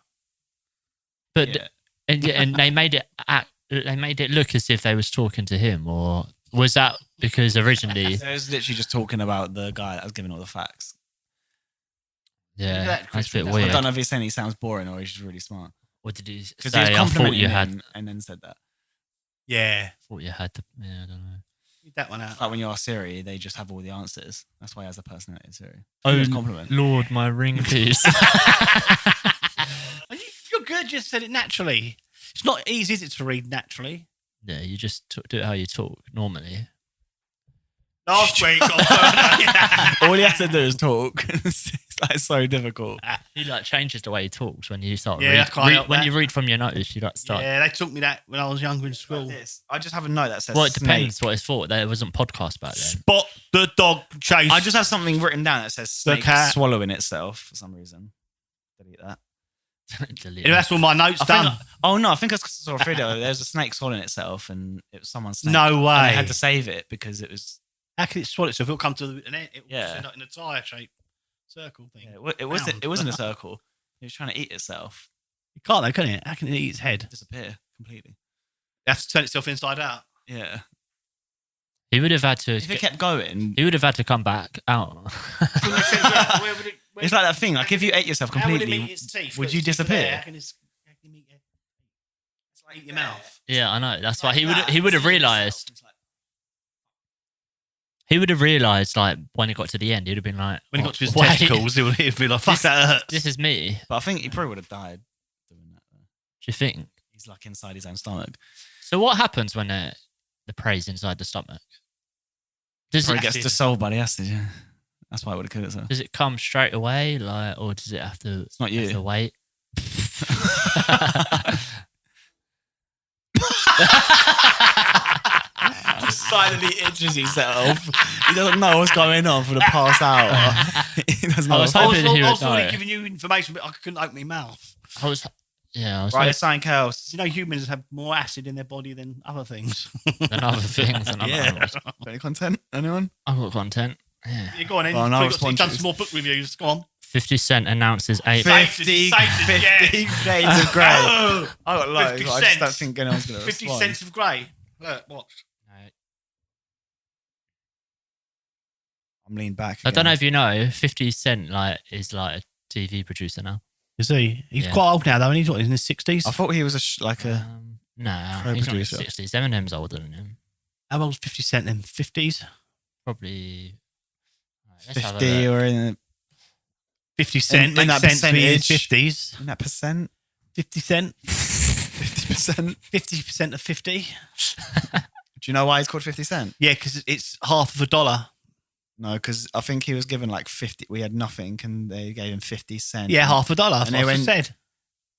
S3: But and they made it look as if they was talking to him, or was that because originally?
S1: It was literally just talking about the guy that was giving all the facts.
S3: Yeah,
S2: that,
S3: that's a bit
S1: I
S3: weird.
S1: don't know if he's saying he sounds boring or he's just really smart.
S3: What did he
S1: Because
S3: say?
S1: he was
S3: I thought
S1: complimenting
S3: you
S1: him
S3: had.
S1: and then said that.
S2: Yeah.
S3: Thought you had the. Yeah, I don't know.
S2: Read that one out.
S1: Like when you ask Siri, they just have all the answers. That's why he has a personality, Siri.
S3: Oh,
S1: It's a compliment.
S3: Lord, my ring piece.
S2: You're good. You just said it naturally. It's not easy, is it, to read naturally?
S3: Yeah, you just do it how you talk normally.
S2: Last week,
S1: All he has to do is talk. It's like so difficult.
S3: He like changes the way he talks when you start.
S2: Yeah, I can't help
S3: when
S2: that.
S3: you read from your notes, you like start.
S2: yeah, they taught me that when I was younger in
S1: Like
S2: school.
S1: this. I just have a note that says
S3: Well, it
S1: snake.
S3: depends what it's for. There wasn't podcast back then.
S2: Spot the dog chase.
S1: I just have something written down that says
S2: The
S1: snake
S2: cat.
S1: swallowing itself for some reason. Delete that.
S3: Delete
S2: Yeah, that's all my notes done.
S1: I think I saw a video. There's a snake swallowing itself, and it was someone's snake.
S2: No way.
S1: And they had to save it because it was.
S2: How can it swallow itself? It'll come to an end. It will
S1: Yeah.
S2: end up in a tire shape circle thing.
S1: Yeah, it wasn't.
S2: Round.
S1: It wasn't a circle. It was trying to eat itself.
S2: You can't though, can it? How can it eat its head?
S1: Disappear completely.
S2: It has to turn itself inside out.
S1: Yeah.
S3: He would have had to.
S1: If it kept going,
S3: He would have had to come back out.
S2: Where would it,
S1: it's like that thing. Like if you ate yourself
S2: how would it
S1: completely,
S2: meet its teeth?
S1: would
S2: Got
S1: you
S2: its teeth there.
S1: disappear?
S2: How can it meet your It's like eat your mouth.
S3: Yeah, I know. That's why he
S1: Like that,
S3: would have
S1: see itself.
S3: realised.
S1: It's like,
S3: He would have realised, like, when he got to the end, he'd have been like,
S2: When he
S3: "Oh,
S2: got to his
S3: wait,
S2: testicles, he'd be like, fuck, that hurts.
S3: This is me.
S1: but I think he probably would have died doing that. Though.
S3: Do you think?
S1: He's like inside his own stomach.
S3: So what happens when the prey's inside the stomach? Does
S1: Probably
S3: it,
S1: gets dissolved by the acid. Yeah. That's why it would have killed itself.
S3: does it come straight away, like, or does it have to?
S1: It's not you.
S3: Have to wait.
S1: Just silently itches himself. He doesn't know what's going on for the past hour. He doesn't know.
S3: I was
S1: what's
S3: hoping he
S2: I
S3: would
S2: was already
S3: know.
S2: giving you information, but I couldn't open my mouth.
S3: I was
S1: Right,
S3: hoping
S1: something else.
S2: You know, humans have more acid in their body than other things.
S3: than other things and other
S1: Yeah.
S3: animals.
S1: Any content? Anyone?
S3: I've got content. Yeah.
S2: You go on, then.
S1: Oh, no
S2: You've done
S1: responses.
S2: some more book reviews. Go on.
S3: 50 Cent announces 8.
S1: 50 shades of grey. I got loads.
S2: 50
S1: but I just
S2: cents.
S1: don't think anyone's going to
S2: 50
S1: respond.
S2: cents of grey. Look, watch.
S1: I'm leaning back.
S3: I don't know if you know, 50 Cent is like a TV producer now.
S2: Is he? He's
S3: Yeah.
S2: quite old now, though, and he's what, in his 60s?
S1: I thought he was like a.
S3: Nah,
S1: Show
S3: he's not in his
S1: producer.
S3: 60s. Eminem's older than him.
S2: How old's 50 Cent then? 50s?
S3: Probably. Right, let's have a
S1: 50
S3: look.
S1: or in
S2: 50 Cent
S1: in
S2: makes
S1: that
S2: sense for his
S1: percentage.
S2: 50s.
S1: that percent.
S2: 50 Cent?
S1: 50%.
S2: 50% of 50?
S1: Do you know why he's called 50 Cent?
S2: Yeah, because it's half of a dollar.
S1: No, because I think he was given like 50. We had nothing, and they gave him 50 cents.
S2: Yeah, half a dollar. That's
S1: And
S2: what
S1: they
S2: I just said.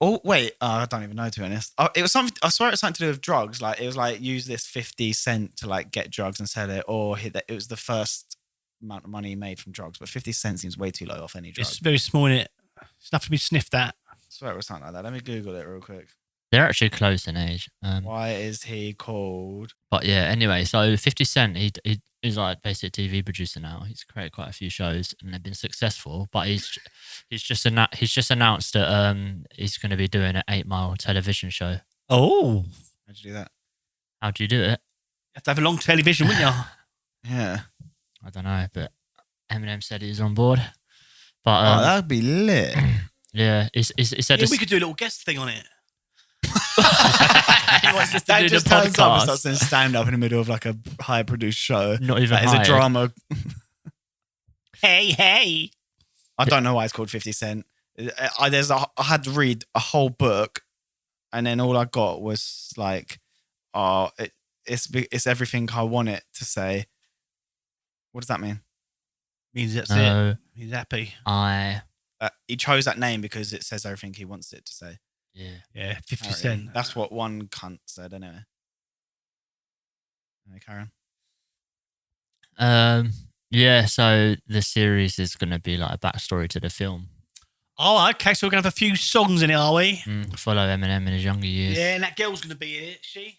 S1: Oh wait, I don't even know, to be honest. It was something. I swear it was something to do with drugs. Like it was like use this 50 cent to like get drugs and sell it, or it was the first amount of money he made from drugs. But 50 cents seems way too low off any drug.
S2: It's very small, in it? It's enough to be sniffed at.
S1: I swear it was something like that. Let me Google it real quick.
S3: They're actually close in age.
S1: Why is he called?
S3: But yeah, anyway, so 50 Cent, he's like basically a TV producer now. He's created quite a few shows and they've been successful. But he's just announced that he's going to be doing an 8 Mile television show.
S2: Oh.
S1: How'd you do that?
S3: How do you do it?
S2: You have to have a long television, wouldn't you?
S1: Yeah.
S3: I don't know, but Eminem said he's on board. But
S1: Oh, that'd be lit.
S3: yeah, he said
S2: Yeah, we could do a little guest thing on it.
S3: he wants us to
S1: That
S3: do the
S1: just turns up and
S3: podcast.
S1: starts doing stand up in the middle of like a high produced show.
S3: Not even
S1: That is a
S3: hired.
S1: drama.
S2: Hey.
S1: I don't know why it's called 50 Cent. I had to read a whole book, and then all I got was like, it's everything I want it to say. What does that mean?
S2: Means that's it.
S3: No,
S2: He's happy.
S1: He chose that name because it says everything he wants it to say.
S3: Yeah.
S2: Yeah, 50
S1: Apparently.
S2: Cent.
S1: That's what one cunt said, anyway. Karen.
S3: Yeah, so the series is going to be like a backstory to the film.
S2: Oh, okay. So we're going to have a few songs in it, are we?
S3: Follow Eminem in his younger years.
S2: Yeah, and that girl's going to be in it, is she?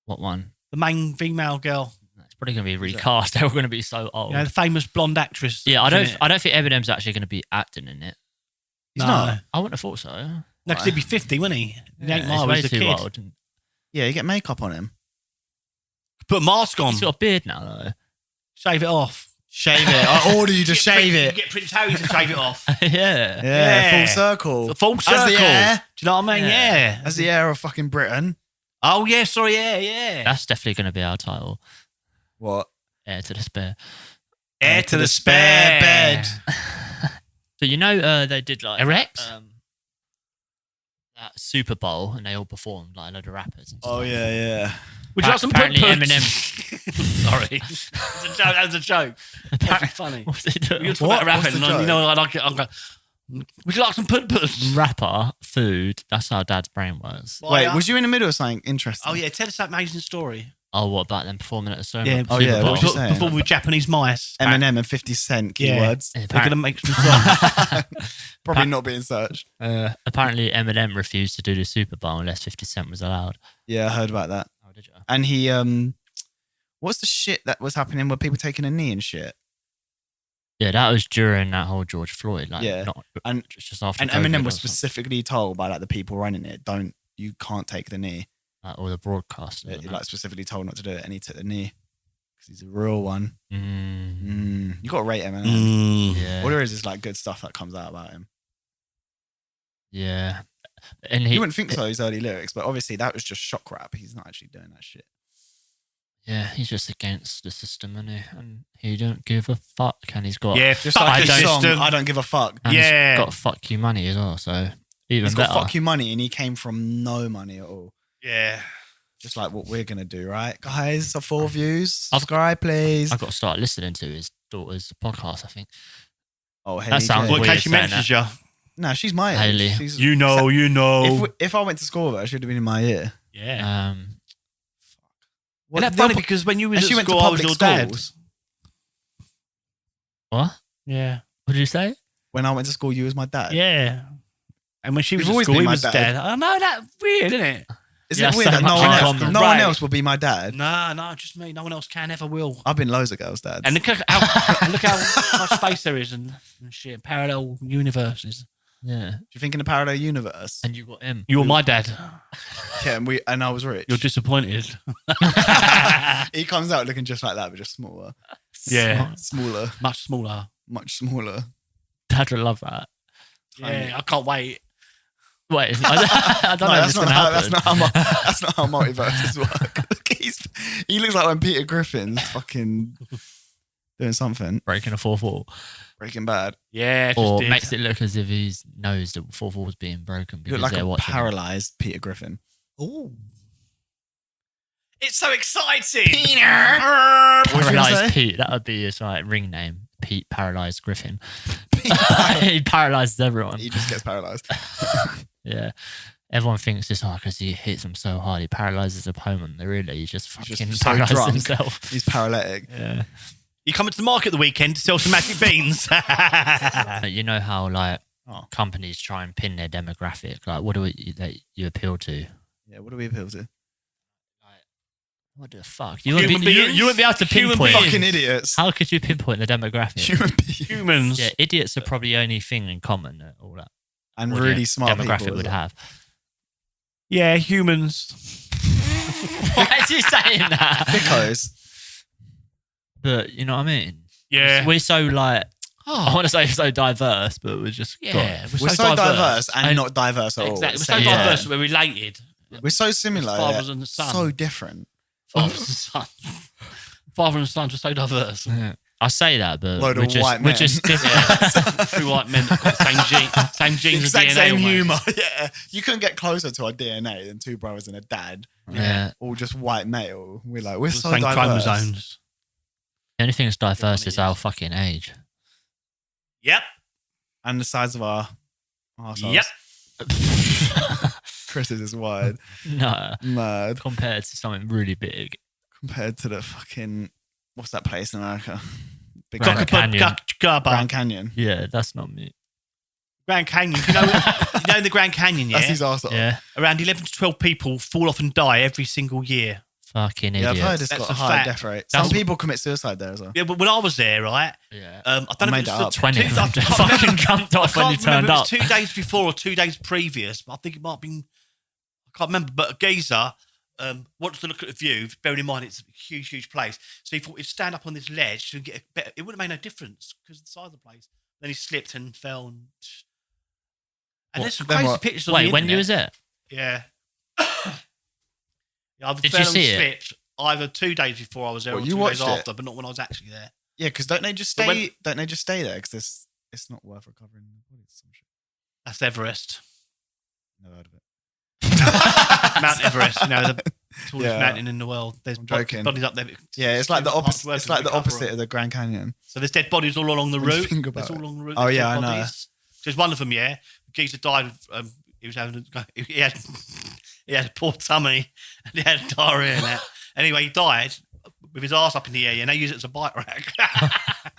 S3: What one?
S2: The main female girl.
S3: It's probably going to be recast. They're all going to be so old.
S2: You know, the famous blonde actress.
S3: Yeah, I
S2: isn't
S3: don't
S2: it?
S3: think Eminem's actually going to be acting in it.
S1: He's
S2: No.
S1: not.
S3: I wouldn't have thought so.
S2: No, because he'd be 50, wouldn't he? In 8
S3: he's
S2: Mile,
S3: way
S2: he's a
S3: too
S2: kid.
S3: old.
S1: Yeah, you get makeup on him.
S2: Put a mask on.
S3: He's got a beard now, though.
S2: Shave it off.
S1: Shave it. I order you to shave
S2: You
S1: it.
S2: get Prince Harry to shave it off.
S3: Yeah.
S1: Yeah,
S2: Yeah.
S1: full circle.
S2: The full circle.
S1: As the heir.
S2: Do you know what I mean?
S3: Yeah.
S2: Yeah.
S1: As the heir of fucking Britain.
S2: Oh, yeah. Sorry. Yeah.
S3: That's definitely going to be our title.
S1: What?
S3: Heir to the Spare.
S2: Heir to the spare bed.
S3: So you know they did like
S2: Erect?
S3: that Super Bowl and they all performed like a load of rappers. And
S1: Oh,
S3: stuff.
S1: yeah.
S2: Would you like some
S3: Apparently
S2: Eminem. Sorry. That was a joke. That's funny.
S3: What's he doing?
S2: You're talking
S1: What?
S2: about
S1: What's
S2: rapping,
S1: the
S2: and you
S1: joke?
S2: know, I like it. I'm going, would you like some put-puts?
S3: Rapper, food. That's how Dad's brain works.
S1: Wait, was you in the middle of something interesting?
S2: Oh, yeah. Tell us that amazing story.
S3: Oh, what about them performing at the Super
S2: Yeah.
S3: Bowl?
S1: Oh, yeah, what was you
S2: Before,
S1: saying?
S2: before with Japanese mice.
S1: Eminem and 50 Cent
S2: Yeah.
S1: keywords.
S3: Yeah,
S2: They're going to make some songs.
S1: Probably not being searched.
S3: Apparently, Eminem refused to do the Super Bowl unless 50 Cent was allowed.
S1: Yeah, I heard about that.
S3: Oh, did you?
S1: And he, what's the shit that was happening with people taking a knee and shit?
S3: Yeah, that was during that whole George Floyd. Like,
S1: Yeah.
S3: not
S1: And-
S3: just after.
S1: And
S3: COVID
S1: Eminem
S3: or
S1: was
S3: something.
S1: specifically told by like the people running it, you can't take the knee.
S3: Like, or the broadcasters.
S1: Like specifically told not to do it, and he took the knee because he's a real one.
S3: Mm,
S1: You got to rate Eminem.
S3: yeah,
S1: All there is like good stuff that comes out about him.
S3: yeah. And
S1: You wouldn't think so, his early lyrics, but obviously that was just shock rap. He's not actually doing that shit.
S3: yeah, he's just against the system, isn't he? And he don't give a fuck. And he's got
S2: Yeah,
S1: Just
S2: fuck
S1: like
S2: the
S1: his song,
S2: system.
S1: I don't give a fuck.
S3: and
S2: Yeah.
S3: he's got fuck you money as well. So even
S1: He's
S3: better.
S1: got fuck you money, and he came from no money at all.
S2: Yeah.
S1: Just like what we're gonna do, right, guys? 4 views. Subscribe, please.
S3: I've got to start listening to his daughter's podcast. I think.
S1: Oh, Haley.
S3: That sounds
S1: J.
S2: Well, in
S3: weird
S2: case you
S3: saying
S2: mentions you.
S1: No, she's my age.
S3: Haley.
S1: She's,
S2: You know.
S1: If I went to school with her, she would have been in my ear.
S2: Yeah.
S1: What,
S2: Isn't that funny? Because when you was
S1: and
S2: at
S1: she went to
S2: school, I was
S1: public
S2: your dad.
S1: schools.
S3: What?
S2: Yeah.
S3: What did you say?
S1: When I went to school, you was my dad.
S2: Yeah. And when she was
S1: You've
S2: at
S1: always
S2: school,
S1: been
S2: he
S1: my
S2: was
S1: dad.
S2: dad. I know, that's weird, isn't it?
S1: Is
S3: Yeah,
S1: it weird
S3: so
S1: that no
S3: much
S1: one
S3: in
S1: else,
S3: common.
S1: no one
S2: Right.
S1: else will be my dad?
S2: No, just me. No one else can, ever will.
S1: I've been loads of girls' dads.
S2: And look how much space there is and shit. Parallel universes.
S3: Yeah.
S1: Do you think in a parallel universe?
S3: And you got him.
S2: You were my dad.
S1: Yeah, and I was rich.
S2: You're disappointed.
S1: He comes out looking just like that, but just smaller.
S2: Yeah.
S1: Smaller,
S2: Much smaller.
S1: much smaller.
S3: Dad would love that.
S2: Yeah, I can't wait.
S3: Wait, I don't know if it's going to happen.
S1: That's not how multiverses work. He looks like when Peter Griffin's fucking doing something.
S3: Breaking a 4-4.
S1: Breaking Bad.
S2: Yeah, just
S3: Or
S2: did.
S3: makes it look as if he knows the 4-4 is being broken
S1: He
S3: because
S1: looked like
S3: they're
S1: a
S3: watching.
S1: paralysed Peter Griffin.
S2: Ooh. It's so exciting.
S1: What you gonna say?
S3: Paralysed Pete. That would be his like ring name. Pete Paralysed Griffin. He paralyzes everyone.
S1: He just gets paralysed.
S3: Yeah. Everyone thinks it's because he hits them so hard, he paralyzes his opponent. Really, he's just
S1: He's
S3: fucking
S1: just so
S3: paralyzed
S1: drunk.
S3: himself.
S1: He's paralytic.
S3: Yeah.
S2: You coming to the market the weekend to sell some magic beans?
S3: But you know how like
S1: Oh.
S3: companies try and pin their demographic. Like, what do that you appeal to?
S1: Yeah, what do we appeal to?
S3: What the fuck? You wouldn't
S2: Human
S3: be,
S2: beings.
S3: you wouldn't be able to
S2: Human
S3: pinpoint.
S2: beings.
S1: Fucking idiots.
S3: How could you pinpoint the demographic?
S1: Human beings.
S2: Humans.
S3: Yeah, idiots are probably the only thing in common that all that
S1: And
S3: audience
S1: really smart
S3: demographic
S1: people.
S3: would have.
S2: Yeah, humans.
S3: Why is he saying that?
S1: Thickos.
S3: But you know what I mean?
S2: Yeah.
S3: We're so like, I
S2: Oh,
S3: want to say so diverse, but we're just
S2: yeah.
S1: We're so diverse and
S3: And-
S1: not diverse at all.
S2: Exactly. We're
S1: at the
S2: so
S1: same
S3: Yeah.
S1: time.
S2: diverse. We're related.
S1: We're so similar.
S2: Fathers
S1: yet
S2: and sons.
S1: so different.
S2: Fathers and sons. Father and sons are so diverse.
S3: Yeah. I say that, but
S1: Load
S3: we're
S1: of
S3: just,
S1: white
S3: we're
S1: men.
S3: just different.
S2: Three white men that got the same genes
S1: Exact
S2: and DNA.
S1: same
S2: almost.
S1: humour. Yeah. You couldn't get closer to our DNA than two brothers and a dad.
S3: Yeah.
S1: All just white male. We're
S2: The
S1: so
S2: same
S1: diverse.
S2: chromosomes.
S3: The only thing that's diverse
S2: it
S3: is our
S2: is.
S3: fucking age.
S2: Yep.
S1: And the size of our arseholes.
S2: Yep.
S1: Chris's is wide.
S3: No,
S1: Mad.
S3: compared to something really big.
S1: Compared to the fucking, what's that place in America? Big
S3: Grand Canyon.
S1: Grand Canyon.
S3: Yeah, that's not me.
S2: Grand Canyon. You know the Grand Canyon, yeah?
S1: That's his arsehole.
S3: Yeah,
S2: Around 11 to 12 people fall off and die every single year.
S3: fucking
S1: Yeah, I've
S3: idiot.
S1: heard it's
S2: That's
S1: got
S2: a
S1: a high
S2: fact.
S1: death rate. Some
S2: That's-
S1: people commit suicide there as well.
S2: Yeah, but when I was there, right?
S3: Yeah,
S2: I don't know
S1: made
S2: if
S1: that
S2: it
S1: up.
S2: was
S3: 20
S2: I
S3: of them
S2: can't
S3: fucking
S2: remember-
S3: jumped off when you
S2: can't remember
S3: turned
S2: if it was
S3: up.
S2: 2 days before or 2 days previous, but I think it might have been. I can't remember. But a geezer wanted to look at the view. Bearing in mind it's a huge, huge place, so he thought he'd stand up on this ledge to get a better. It wouldn't have made no difference because of the size of the place. Then he slipped and fell. And there's some
S1: Then
S2: crazy
S1: what?
S2: pictures. On
S3: Wait,
S2: the
S3: when you
S2: internet.
S3: was it?
S2: Yeah. Yeah, I've
S3: Did
S2: fell
S3: you
S2: and
S3: see it?
S2: slipped either 2 days before I was there
S1: Well,
S2: or
S1: you
S2: 2 days
S1: watched it?
S2: after, but not when I was actually there.
S1: Yeah, because don't they just
S2: But
S1: stay?
S2: when-
S1: Don't they just stay there? Because it's not worth recovering the bodies. Or some shit.
S2: That's Everest.
S1: Never heard of it.
S2: Mount Everest, the tallest
S1: Yeah.
S2: mountain in the world. There's
S1: I'm joking.
S2: bodies up there.
S1: Yeah, it's like the
S2: Hard
S1: opposite.
S2: work
S1: It's
S2: to
S1: like the
S2: recover
S1: opposite
S2: on.
S1: of the Grand Canyon.
S2: So there's dead bodies all along the
S1: When you
S2: route.
S1: think about
S2: There's
S1: it.
S2: all along the route.
S1: Oh,
S2: there's
S1: yeah,
S2: dead
S1: I know.
S2: bodies. There's one of them. Yeah, the geezer died. He was having he had a poor tummy and he had diarrhea and that. Anyway, he died with his arse up in the air. And they use it as a bike rack.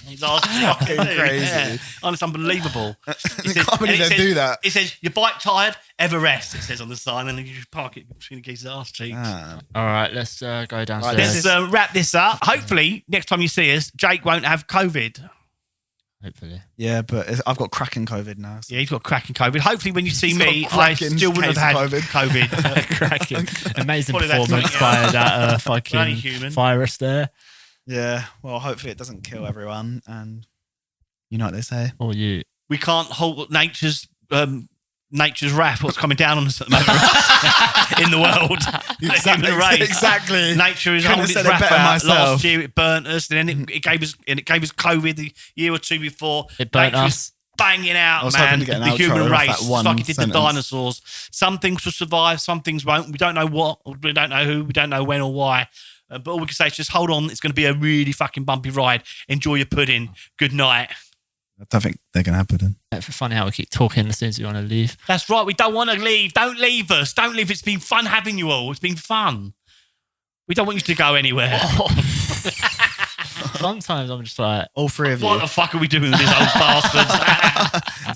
S2: His arse is
S1: Fucking crazy.
S2: Yeah. Oh, it's unbelievable.
S1: I
S2: says-
S1: can't believe
S2: and it
S1: they
S2: says-
S1: do that.
S2: It says your bike tired, ever rest. It says on the sign, and then you just park it between the geezer's arse cheeks.
S1: Ah.
S3: All right, let's go downstairs.
S1: this
S2: Let's wrap this up. Hopefully, next time you see us, Jake won't have COVID.
S3: Hopefully.
S1: Yeah, but I've got cracking COVID now. So.
S2: Yeah, he's got cracking COVID. Hopefully, when you see
S1: He's
S2: me,
S1: got
S2: I
S1: Kraken's
S2: still wouldn't have had
S1: case of
S2: COVID.
S3: Cracking. Amazing
S2: Probably that's
S3: performance
S2: something
S3: by that
S2: only
S3: fucking
S2: human.
S3: virus there.
S1: Yeah, well, hopefully it doesn't kill everyone, and you know what they say.
S3: Or you.
S2: We can't hold nature's wrath. What's coming down on us at the moment in the world? The human race.
S1: Exactly.
S2: Nature is
S1: Couldn't
S2: holding
S1: have
S2: its
S1: said it
S2: wrath
S1: better
S2: out.
S1: myself.
S2: Last year it burnt us, and then it gave us COVID the year or two before.
S3: It burnt
S2: Nature was
S3: us.
S2: banging out,
S1: I was hoping
S2: man.
S1: to get an
S2: The
S1: outro
S2: human
S1: off
S2: race,
S1: that
S2: just
S1: one
S2: like it did the
S1: sentence.
S2: dinosaurs. Some things will survive, some things won't. We don't know what, we don't know who, we don't know when or why. But all we can say is just hold on. It's going to be a really fucking bumpy ride. Enjoy your pudding. Good night.
S1: I don't think they're gonna happen. Then.
S3: It's funny how we keep talking as soon as we want to leave.
S2: That's right. We don't want to leave. Don't leave us. Don't leave. It's been fun having you all. It's been fun. We don't want you to go anywhere.
S3: Sometimes I'm just like,
S1: All three of
S2: What
S1: you.
S2: the fuck are we doing with this old bastard?